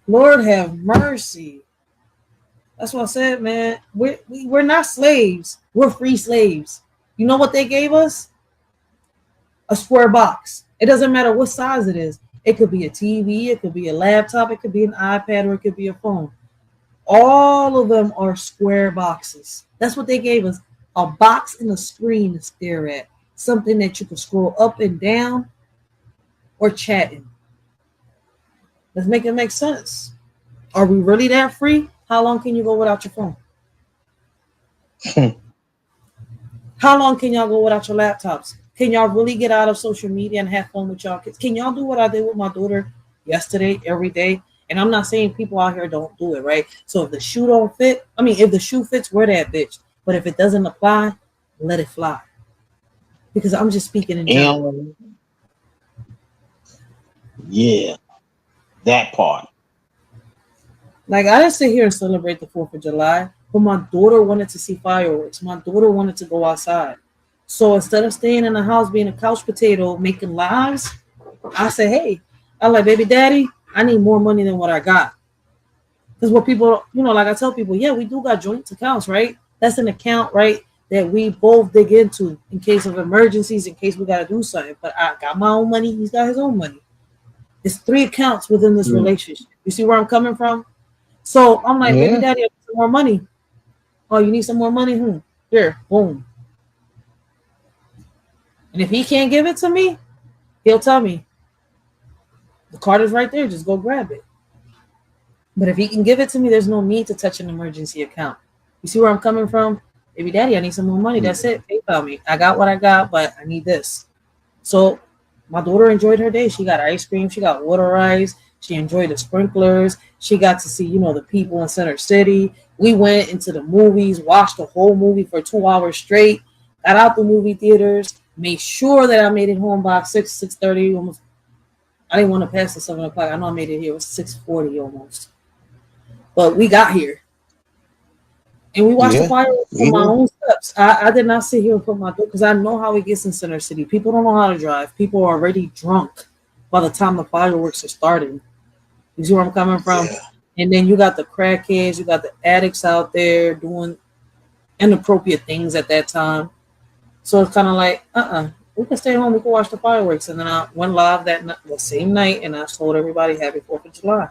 B: Lord have mercy. That's what I said, man. We're not slaves. We're free slaves. You know what they gave us? A square box. It doesn't matter what size it is. It could be a TV, it could be a laptop, it could be an iPad, or it could be a phone. All of them are square boxes. That's what they gave us. A box and a screen to stare at. Something that you can scroll up and down or chatting. Let's make it make sense. Are we really that free? How long can you go without your phone? How long can y'all go without your laptops? Can y'all really get out of social media and have fun with y'all kids? Can y'all do what I did with my daughter yesterday, every day? And I'm not saying people out here don't do it, right? So if the shoe don't fit, I mean, if the shoe fits, wear that bitch. But if it doesn't apply, let it fly. Because I'm just speaking in general.
J: Yeah, that part.
B: Like, I didn't sit here and celebrate the 4th of July, but my daughter wanted to see fireworks. My daughter wanted to go outside. So instead of staying in the house being a couch potato, making lives, I said, hey, I'm like, baby daddy, I need more money than what I got. Because what people, you know, like I tell people, yeah, we do got joint accounts, right? That's an account, right, that we both dig into in case of emergencies, in case we got to do something. But I got my own money. He's got his own money. It's 3 accounts within this relationship. You see where I'm coming from? So I'm like, baby daddy, I need some more money. Oh, you need some more money? Here, boom. And if he can't give it to me, he'll tell me. The card is right there. Just go grab it. But if he can give it to me, there's no need to touch an emergency account. You see where I'm coming from? Baby daddy, I need some more money. That's it. PayPal me. I got what I got, but I need this. So my daughter enjoyed her day. She got ice cream. She got water ice. She enjoyed the sprinklers. She got to see, you know, the people in Center City. We went into the movies, watched the whole movie for 2 hours straight, got out the movie theaters, made sure that I made it home by 6:30. Almost. I didn't want to pass the 7 o'clock. I know I made it here. It was 6:40 almost. But we got here. And we watched the fireworks from my own steps. I did not sit here and put my door because I know how it gets in Center City. People don't know how to drive. People are already drunk by the time the fireworks are starting. You see where I'm coming from? Yeah. And then you got the crackheads, you got the addicts out there doing inappropriate things at that time. So it's kind of like, we can stay home, we can watch the fireworks. And then I went live the same night and I told everybody Happy 4th of July.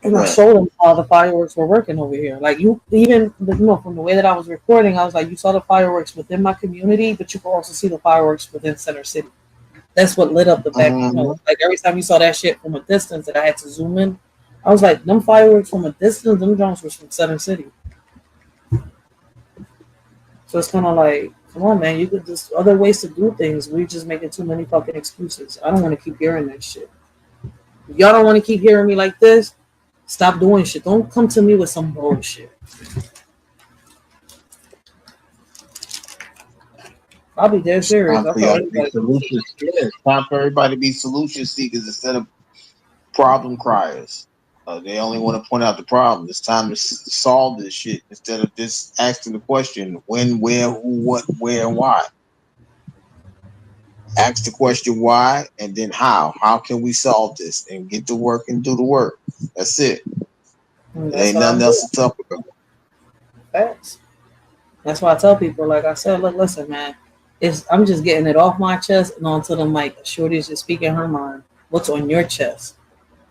B: And I showed them how the fireworks were working over here. Like from the way that I was recording, I was like, you saw the fireworks within my community, but you can also see the fireworks within Center City. That's what lit up the back. Like every time you saw that shit from a distance that I had to zoom in, I was like, them fireworks from a distance, them drones was from Center City. So it's kind of like, come on, man, there's other ways to do things. We're just making too many fucking excuses. I don't want to keep hearing that shit. If y'all don't want to keep hearing me like this, stop doing shit. Don't come to me with some bullshit. I'll be dead serious.
A: It's time for everybody to be solution seekers instead of problem criers. They only want to point out the problem. It's time to solve this shit instead of just asking the question: when, where, who, what, where, and why. Ask the question why, and then how. How can we solve this and get to work and do the work? That's it. There ain't nothing else to talk about.
B: Facts. That's why I tell people, like I said, look, listen, man. I'm just getting it off my chest and onto the mic. Shorty's just speaking her mind. What's on your chest?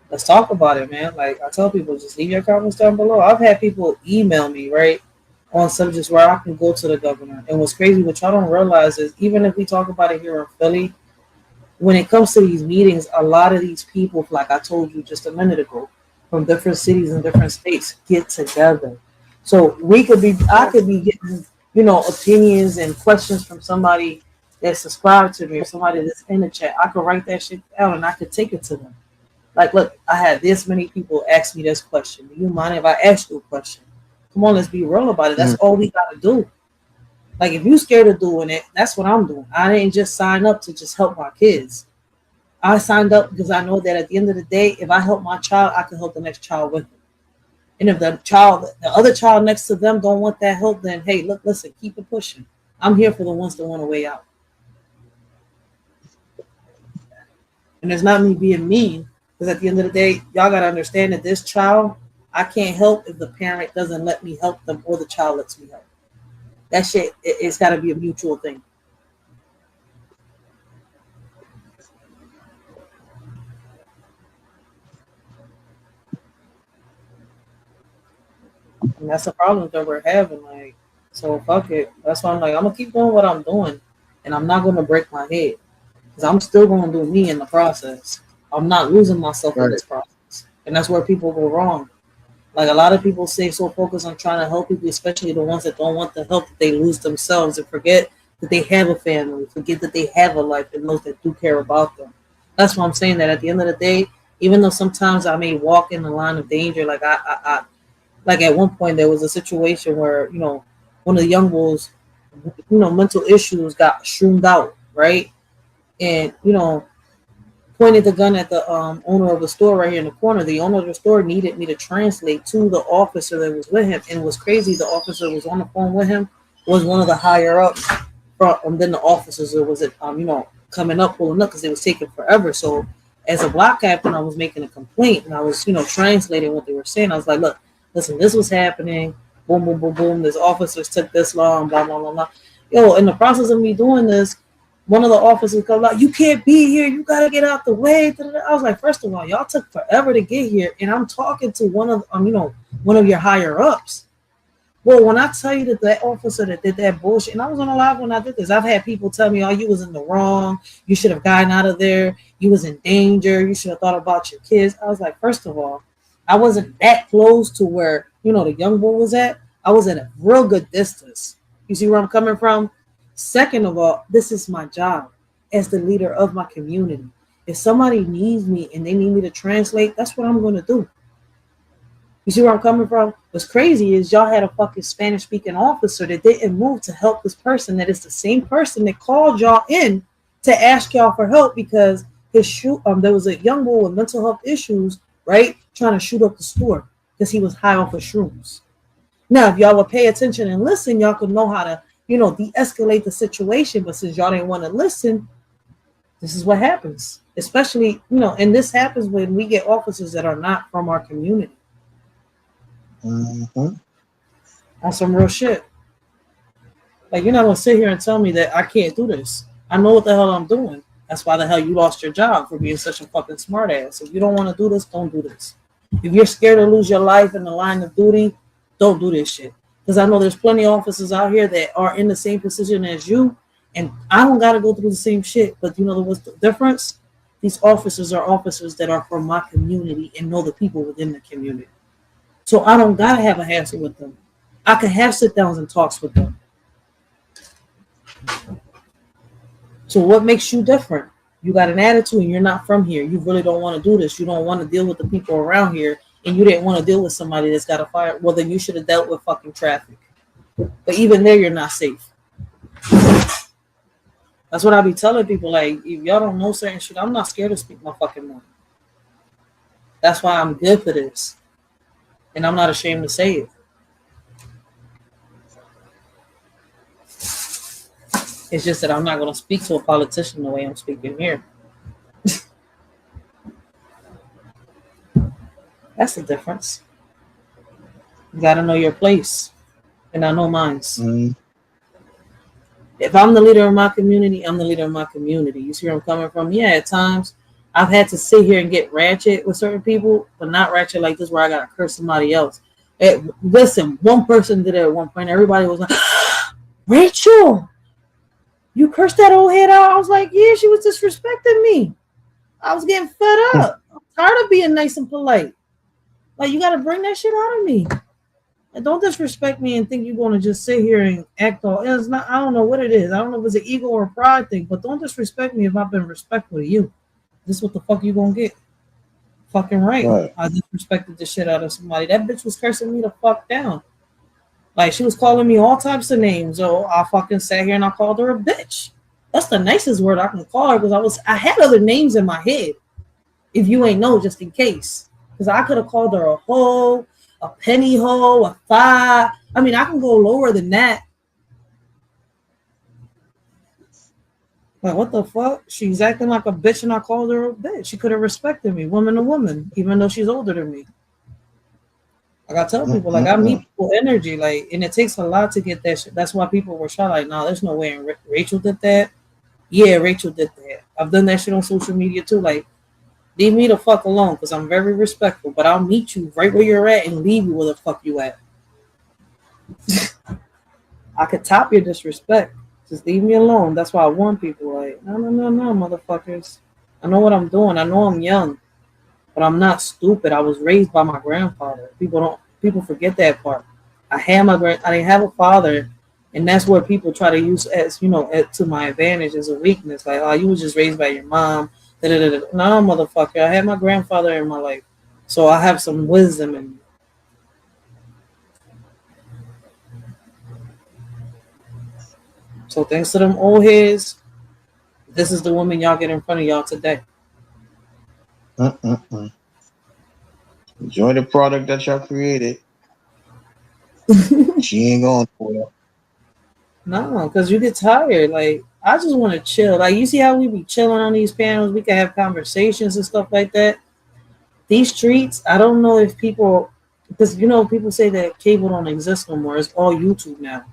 B: Let's talk about it, man. Like I tell people, just leave your comments down below. I've had people email me, right, on subjects where I can go to the governor. And what's crazy, what y'all don't realize is even if we talk about it here in Philly, when it comes to these meetings, a lot of these people, like I told you just a minute ago, from different cities and different states get together. So I could be getting, opinions and questions from somebody that subscribed to me or somebody that's in the chat. I could write that shit down and I could take it to them. Like, look, I had this many people ask me this question. Do you mind if I ask you a question? Come on, let's be real about it. That's all we got to do. Like, if you're scared of doing it, that's what I'm doing. I didn't just sign up to just help my kids. I signed up because I know that at the end of the day, if I help my child, I can help the next child with them. And if the other child next to them don't want that help, then hey, look, listen, keep it pushing. I'm here for the ones that want a way out. And it's not me being mean, because at the end of the day, y'all got to understand that this child, I can't help if the parent doesn't let me help them or the child lets me help. That shit, it's got to be a mutual thing. And that's the problem that we're having. Like, so fuck it. That's why I'm like, I'm gonna keep doing what I'm doing, and I'm not gonna break my head because I'm still gonna do me in the process. I'm not losing myself in this process, and that's where people go wrong. Like a lot of people stay so focused on trying to help people, especially the ones that don't want the help, that they lose themselves and forget that they have a family, forget that they have a life, and those that do care about them. That's why I'm saying that at the end of the day, even though sometimes I may walk in the line of danger, like I like at one point there was a situation where, one of the young bulls, mental issues got shroomed out, right? And, pointed the gun at the owner of the store right here in the corner. The owner of the store needed me to translate to the officer that was with him. And it was crazy. The officer that was on the phone with him was one of the higher ups. Then the officers that was, coming up, pulling up because it was taking forever. So as a block captain, I was making a complaint and I was, translating what they were saying. I was like, look, listen, this was happening. Boom, boom, boom, boom. This officers took this long, blah, blah, blah, blah. Yo, in the process of me doing this, one of the officers comes like, you can't be here. You got to get out the way. I was like, first of all, y'all took forever to get here. And I'm talking to one of your higher ups. Well, when I tell you that officer that did that bullshit, and I was on a live when I did this, I've had people tell me, oh, you was in the wrong. You should have gotten out of there. You was in danger. You should have thought about your kids. I was like, first of all, I wasn't that close to where, the young boy was at. I was at a real good distance. You see where I'm coming from? Second of all, this is my job as the leader of my community. If somebody needs me and they need me to translate, that's what I'm going to do. You see where I'm coming from? What's crazy is y'all had a fucking Spanish-speaking officer that didn't move to help this person. That is the same person that called y'all in to ask y'all for help because there was a young boy with mental health issues, right, trying to shoot up the store because he was high off of shrooms. Now, if y'all would pay attention and listen, y'all could know how to, de-escalate the situation. But since y'all didn't want to listen, this is what happens. Especially, and this happens when we get officers that are not from our community.
A: Mm-hmm.
B: On some real shit. Like, you're not going to sit here and tell me that I can't do this. I know what the hell I'm doing. That's why the hell you lost your job, for being such a fucking smart ass. If you don't want to do this, don't do this. If you're scared to lose your life in the line of duty, don't do this shit. Because I know there's plenty of officers out here that are in the same position as you, and I don't got to go through the same shit. But you know what's the difference? These officers are officers that are from my community and know the people within the community. So I don't got to have a hassle with them. I can have sit-downs and talks with them. So what makes you different? You got an attitude and you're not from here. You really don't want to do this. You don't want to deal with the people around here, and you didn't want to deal with somebody that's got a fire. Well, then you should have dealt with fucking traffic. But even there, you're not safe. That's what I be telling people. Like, if y'all don't know certain shit, I'm not scared to speak my fucking mind. That's why I'm good for this. And I'm not ashamed to say it. It's just that I'm not going to speak to a politician the way I'm speaking here. That's the difference. You got to know your place. And I know mine.
A: Mm-hmm.
B: If I'm the leader of my community, I'm the leader of my community. You see where I'm coming from? Yeah, at times I've had to sit here and get ratchet with certain people, but not ratchet like this where I got to curse somebody else. Listen, one person did it at one point. Everybody was like, Racheal, you cursed that old head out. I was like, yeah, she was disrespecting me. I was getting fed up. I'm tired of being nice and polite. Like, you got to bring that shit out of me. And don't disrespect me and think you're going to just sit here and act all. It's not. I don't know what it is. I don't know if it's an ego or a pride thing, but don't disrespect me if I've been respectful to you. This is what the fuck you going to get. Fucking right. I disrespected the shit out of somebody. That bitch was cursing me the fuck down. Like, she was calling me all types of names. So I fucking sat here and I called her a bitch. That's the nicest word I can call her, because I had other names in my head. If you ain't know, just in case. Because I could have called her a hoe, a penny hoe, a thigh. I mean, I can go lower than that. Like, what the fuck? She's acting like a bitch and I called her a bitch. She could have respected me, woman to woman, even though she's older than me. Like, I tell people, like, I meet people energy, like, and it takes a lot to get that shit. That's why people were shot like, no, there's no way Racheal did that. Yeah, Racheal did that. I've done that shit on social media too. Like, leave me the fuck alone, because I'm very respectful, but I'll meet you right where you're at and leave you where the fuck you at. I could top your disrespect. Just leave me alone. That's why I warn people, like, no, motherfuckers. I know what I'm doing. I know I'm young, but I'm not stupid. I was raised by my grandfather. People forget that part. I didn't have a father, and that's where people try to use as, to my advantage as a weakness. Like, oh, you was just raised by your mom. No, motherfucker. I had my grandfather in my life, so I have some wisdom in me. So thanks to them old heads, this is the woman y'all get in front of y'all today.
A: Enjoy the product that y'all created. She ain't going for it.
B: No, because you get tired. Like, I just want to chill. Like, you see how we be chilling on these panels? We can have conversations and stuff like that. These streets, I don't know if people, because, people say that cable don't exist no more. It's all YouTube now.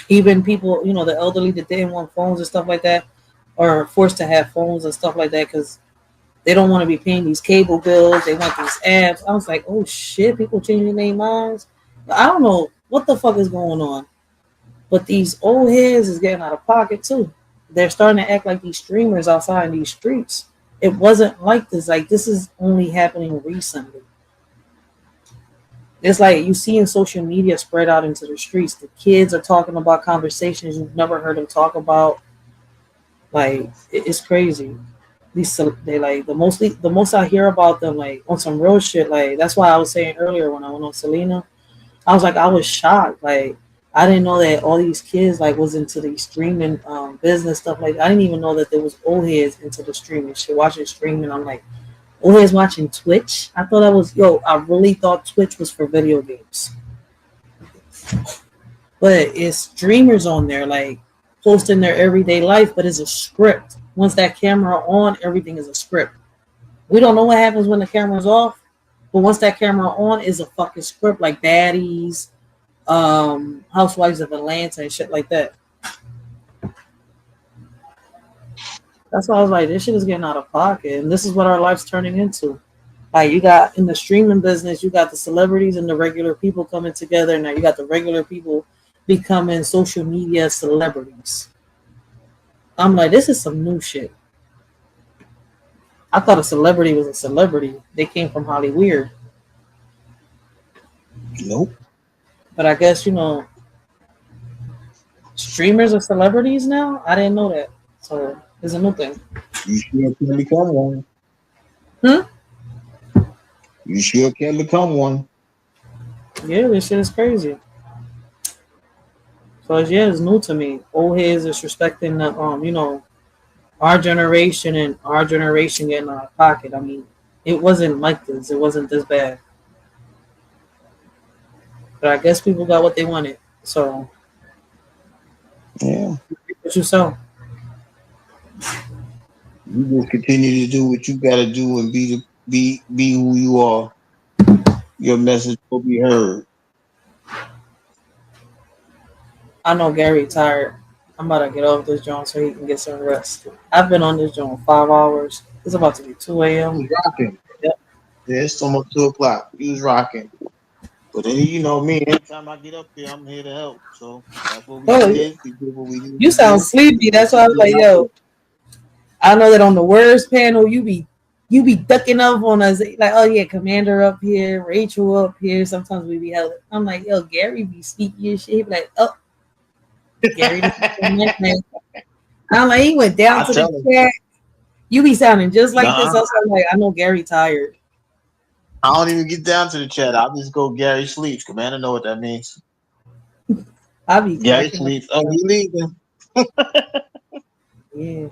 B: Even people, the elderly that didn't want phones and stuff like that are forced to have phones and stuff like that because they don't want to be paying these cable bills. They want these apps. I was like, oh, shit, people changing their minds. I don't know what the fuck is going on. But these old heads is getting out of pocket, too. They're starting to act like these streamers outside in these streets. It wasn't like this. Like, this is only happening recently. It's like you see in social media spread out into the streets. The kids are talking about conversations you've never heard them talk about. Like it's crazy. These they like the most I hear about them like on some real shit. Like that's why I was saying earlier when I went on Selena, I was like I was shocked. Like I didn't know that all these kids like was into the streaming business stuff. Like I didn't even know that there was old heads into the streaming shit, watching streaming. I'm like old heads watching Twitch. I thought that was I really thought Twitch was for video games, but it's streamers on there like posting their everyday life, but it's a script. Once that camera on, everything is a script. We don't know what happens when the camera's off, but once that camera on, is a fucking script like Baddies, Housewives of Atlanta and shit like that. That's why I was like, this shit is getting out of pocket, and this is what our life's turning into. Like you got in the streaming business, you got the celebrities and the regular people coming together. Now you got the regular people becoming social media celebrities. I'm like, this is some new shit. I thought a celebrity was a celebrity. They came from Hollywood.
A: Nope.
B: But I guess, streamers are celebrities now? I didn't know that. So it's a new thing.
A: You sure can become one. You sure can become one.
B: Yeah, this shit is crazy. So it's new to me. Old heads is respecting the our generation and our generation getting out of pocket. I mean, it wasn't like this. It wasn't this bad. But I guess people got what they wanted. So
A: yeah.
B: What you saw?
A: You just continue to do what you gotta do and be who you are. Your message will be heard.
B: I know Gary tired. I'm about to get off this joint so he can get some rest. I've been on this joint 5 hours. It's about to be 2 a.m.
A: He was rocking.
B: Yep.
A: Yeah, it's almost 2 o'clock. He was rocking. But then you know me, anytime I get up here, I'm here to help. So that's what we did. We did what we did.
B: You sound sleepy. That's why I was like, yo. I know that on the words panel, you be ducking up on us like, oh yeah, Commander up here, Rachel up here. Sometimes we be held. I'm like, yo, Gary be sneaky as shit. He be like, oh, Gary. I'm like, he went down to the chat. You be sounding just like this. I was like, I know Gary tired.
A: I don't even get down to the chat. I'll just go Gary sleeps. Commander know what that means.
B: I be
A: Gary sleeps. Oh, he leaving.
B: Yeah.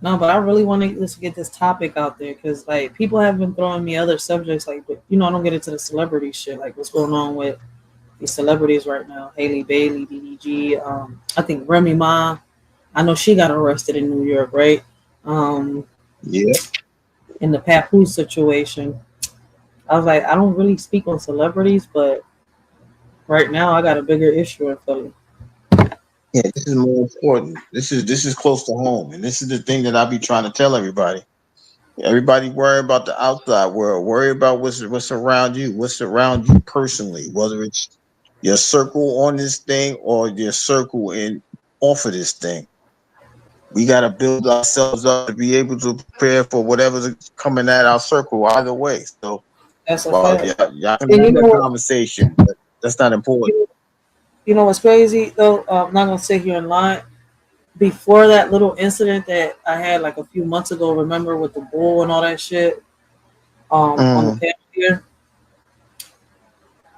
B: No, but I really want to get this topic out there because, like, people have been throwing me other subjects, like, but I don't get into the celebrity shit, like what's going on with these celebrities right now. Haley Bailey, DDG, I think Remy Ma. I know she got arrested in New York, right?
A: Yeah.
B: In the Papoose situation. I was like, I don't really speak on celebrities, but right now I got a bigger issue in Philly.
A: Yeah, this is more important. This is close to home, and this is the thing that I be trying to tell everybody. Everybody worry about the outside world. Worry about what's around you. What's around you personally, whether it's your circle on this thing or your circle off of this thing. We got to build ourselves up to be able to prepare for whatever's coming at our circle either way. So
B: that's a fact.
A: Y'all can have that conversation, but that's not important.
B: You know what's crazy though? I'm not gonna sit here and lie. Before that little incident that I had like a few months ago, remember with the bull and all that shit, on the panel here,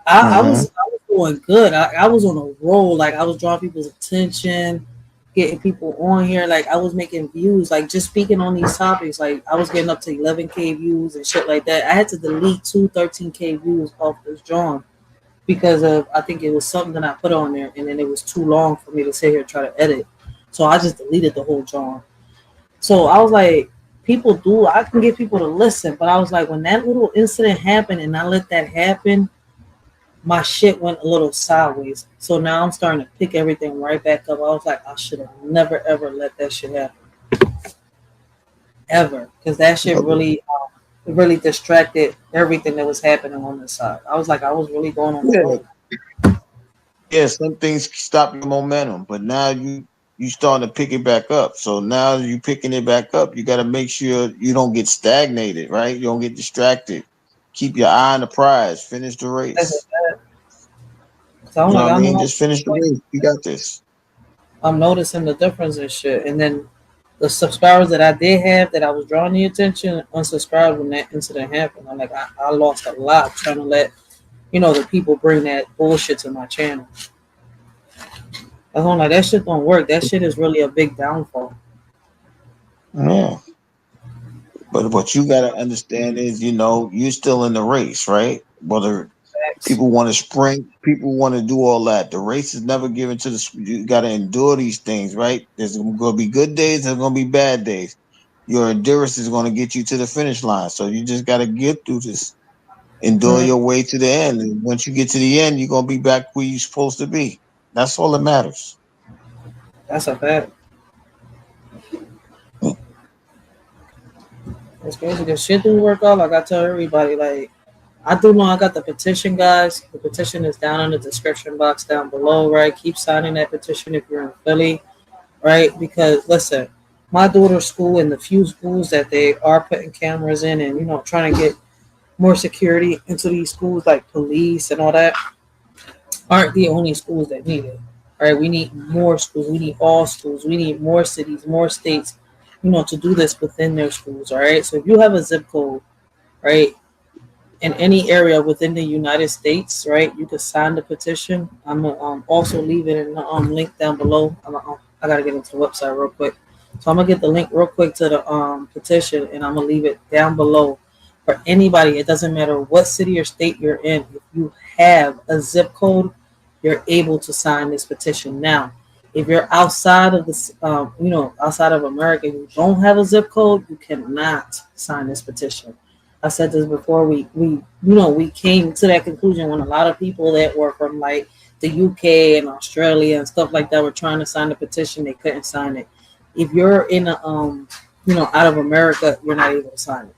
B: I was doing good. I was on a roll. Like I was drawing people's attention, getting people on here. Like I was making views. Like just speaking on these topics. Like I was getting up to 11K views and shit like that. I had to delete 13K views off this drawing. Because of, I think it was something that I put on there, and then it was too long for me to sit here and try to edit. So I just deleted the whole drawing. So I was like, I can get people to listen, but I was like, when that little incident happened and I let that happen, my shit went a little sideways. So now I'm starting to pick everything right back up. I was like, I should have never ever let that shit happen, ever, because that shit really distracted everything that was happening on this side. I was like, I was really going on the road.
A: Yeah, some things stop your momentum, but now you starting to pick it back up. So now you picking it back up. You got to make sure you don't get stagnated, right? You don't get distracted. Keep your eye on the prize. Finish the race.
B: So I'm
A: You know
B: like,
A: what I
B: I
A: mean?
B: know
A: Just finish the race. You got this.
B: I'm noticing the difference and shit. And then the subscribers that I did have that I was drawing the attention unsubscribed when that incident happened. I'm like, I lost a lot trying to let the people bring that bullshit to my channel. I'm like, that shit don't work. That shit is really a big downfall.
A: Yeah. But what you gotta understand is, you're still in the race, right? Whether people want to sprint, people want to do all that. The race is never given to the. You got to endure these things, right? There's going to be good days. There's going to be bad days. Your endurance is going to get you to the finish line. So you just got to get through this, endure your way to the end. And once you get to the end, you're going to be back where you're supposed to be. That's all that matters.
B: That's a fact. It's crazy because shit do work out. Like I tell everybody, like I do know I got the petition, guys. The petition is down in the description box down below, right? Keep signing that petition if you're in Philly, right? Because listen, my daughter's school and the few schools that they are putting cameras in and trying to get more security into these schools, like police and all that, aren't the only schools that need it. Right? We need more schools. We need all schools. We need more cities, more states, to do this within their schools. All right. So if you have a zip code, right, in any area within the United States, right, you can sign the petition. I'm gonna also leave it in the link down below. I gotta get into the website real quick, so I'm gonna get the link real quick to the petition, and I'm gonna leave it down below for anybody. It doesn't matter what city or state you're in. If you have a zip code, you're able to sign this petition. Now, if you're outside of this, outside of America, and you don't have a zip code, you cannot sign this petition. I said this before. We came to that conclusion when a lot of people that were from like the UK and Australia and stuff like that were trying to sign the petition. They couldn't sign it. If you're in a out of America, you're not able to sign it.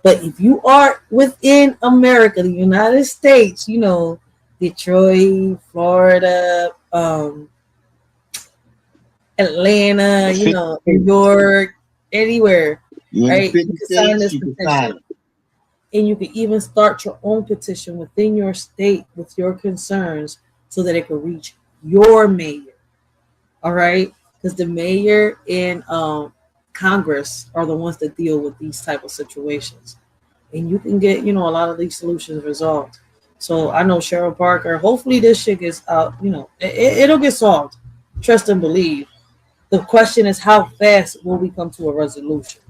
B: But if you are within America, the United States, Detroit, Florida, Atlanta, New York, anywhere, right? You can sign this petition. And you can even start your own petition within your state with your concerns so that it can reach your mayor. All right? Because the mayor and Congress are the ones that deal with these type of situations. And you can get, a lot of these solutions resolved. So I know Cheryl Parker, hopefully this shit gets out, it'll get solved. Trust and believe. The question is, how fast will we come to a resolution?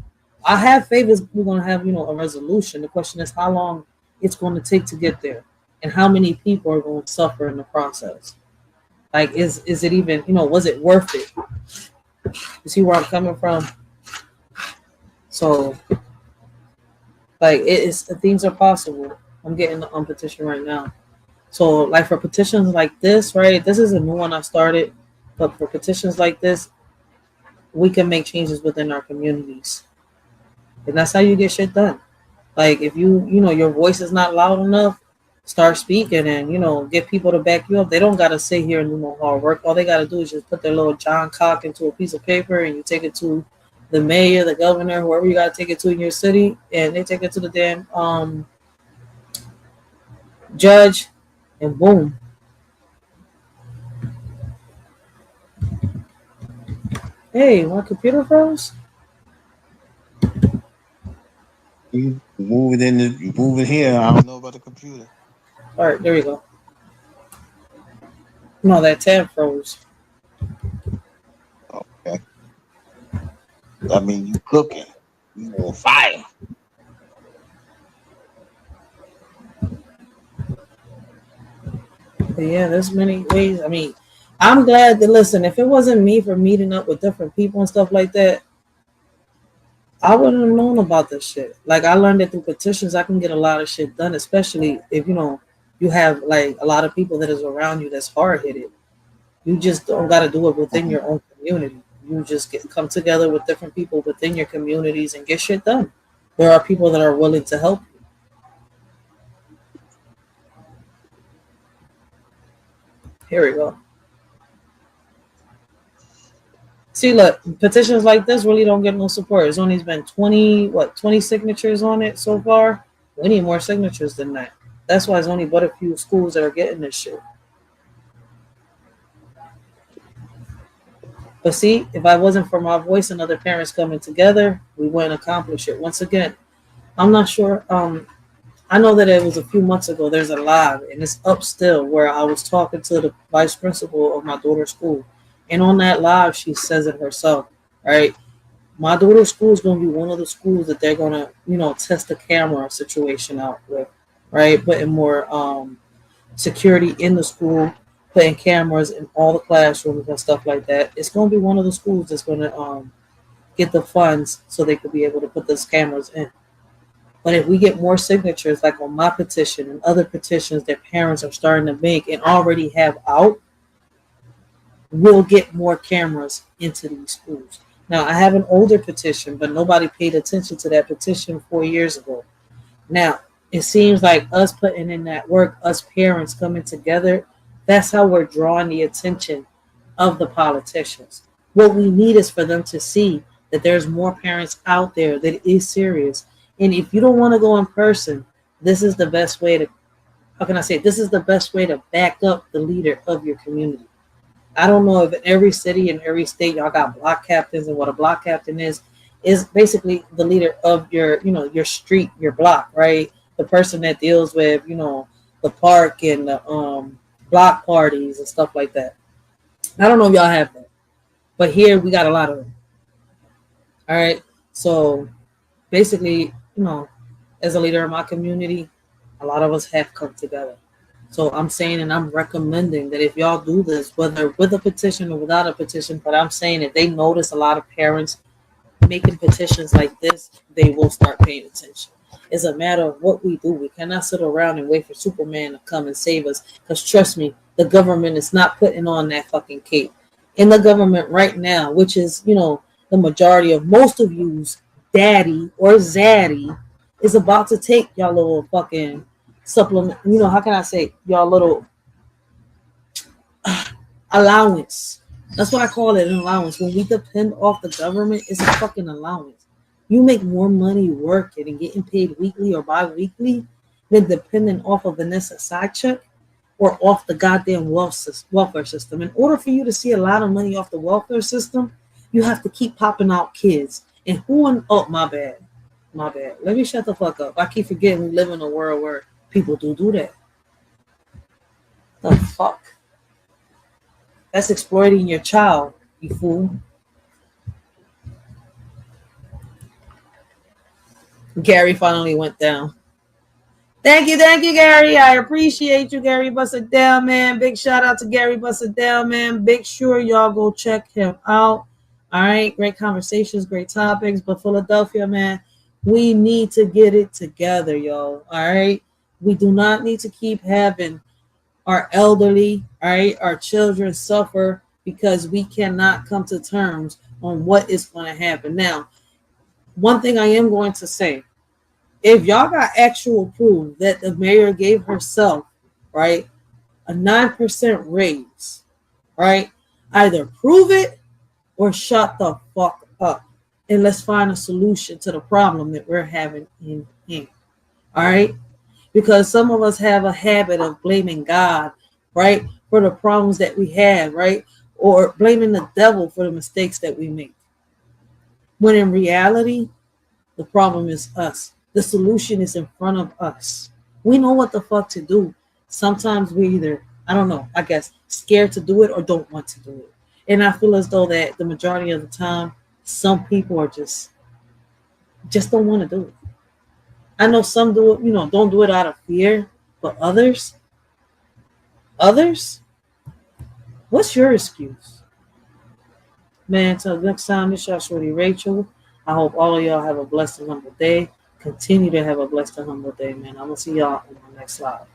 B: I have faith we're going to have, a resolution. The question is how long it's going to take to get there and how many people are going to suffer in the process. Like, is it even, was it worth it? You see where I'm coming from? So, like, things are possible. I'm getting the petition right now. So, like, for petitions like this, right, this is a new one I started. But for petitions like this, we can make changes within our communities. And that's how you get shit done. Like, if your voice is not loud enough, start speaking and, get people to back you up. They don't got to sit here and do no hard work. All they got to do is just put their little John cock into a piece of paper and you take it to the mayor, the governor, whoever you got to take it to in your city. And they take it to the damn judge and boom. Hey, my computer froze?
A: You move it here. I don't know about the computer.
B: All right, there we go. No, that tab froze.
A: Okay. I mean, you cooking. You on fire.
B: But yeah, there's many ways. I mean, I'm glad that, listen, if it wasn't me for meeting up with different people and stuff like that, I wouldn't have known about this shit. Like, I learned that through petitions, I can get a lot of shit done, especially if, you have, like, a lot of people that is around you that's hard-headed. You just don't got to do it within your own community. You just come together with different people within your communities and get shit done. There are people that are willing to help you. Here we go. See, look, petitions like this really don't get no support. It's only been 20 signatures on it so far? We need more signatures than that. That's why it's only but a few schools that are getting this shit. But see, if I wasn't for my voice and other parents coming together, we wouldn't accomplish it. Once again, I'm not sure. I know that it was a few months ago. There's a live, and it's up still, where I was talking to the vice principal of my daughter's school. And on that live, she says it herself, right? My daughter's school is going to be one of the schools that they're going to, test the camera situation out with, right? Putting more security in the school, putting cameras in all the classrooms and stuff like that. It's going to be one of the schools that's going to get the funds so they could be able to put those cameras in. But if we get more signatures, like on my petition and other petitions that parents are starting to make and already have out, we'll get more cameras into these schools. Now, I have an older petition, but nobody paid attention to that petition 4 years ago. Now, it seems like us putting in that work, us parents coming together, that's how we're drawing the attention of the politicians. What we need is for them to see that there's more parents out there that is serious. And if you don't want to go in person, this is the best way to, this is the best way to back up the leader of your community. I don't know if in every city and every state y'all got block captains, and what a block captain is basically the leader of your, your street, your block, right? The person that deals with, the park and the block parties and stuff like that. I don't know if y'all have that, but here we got a lot of them. All right, so basically, as a leader of my community, a lot of us have come together. So I'm saying, and I'm recommending that if y'all do this, whether with a petition or without a petition, but I'm saying if they notice a lot of parents making petitions like this, they will start paying attention. It's a matter of what we do. We cannot sit around and wait for Superman to come and save us. Because trust me, the government is not putting on that fucking cape. In the government right now, which is, the majority of most of you's daddy or zaddy is about to take y'all little fucking supplement, how can I say, y'all little allowance. That's what I call it, an allowance. When we depend off the government, it's a fucking allowance. You make more money working and getting paid weekly or bi-weekly than depending off of Vanessa side check or off the goddamn welfare system. In order for you to see a lot of money off the welfare system, you have to keep popping out kids. And my bad. Let me shut the fuck up. I keep forgetting we live in a world where people do that. The fuck? That's exploiting your child, you fool. Gary finally went down. Thank you, Gary. I appreciate you, Gary Busted Down, man. Big shout out to Gary Busted Down, man. Big sure y'all go check him out. All right, great conversations, great topics. But Philadelphia, man, we need to get it together, yo. All right, we do not need to keep having our elderly, all right, our children suffer because we cannot come to terms on what is going to happen. Now, one thing I am going to say, if y'all got actual proof that the mayor gave herself, right, a 9% raise, right, either prove it or shut the fuck up. And let's find a solution to the problem that we're having in here. All right? Because some of us have a habit of blaming God, right, for the problems that we have, right? Or blaming the devil for the mistakes that we make. When in reality, the problem is us. The solution is in front of us. We know what the fuck to do. Sometimes we either, I guess, scared to do it or don't want to do it. And I feel as though that the majority of the time, some people are just don't want to do it. I know some do it, don't do it out of fear, but others, what's your excuse? Man, until next time, it's your Shorty Rachel. I hope all of y'all have a blessed and humble day. Continue to have a blessed and humble day, man. I'm going to see y'all in the next live.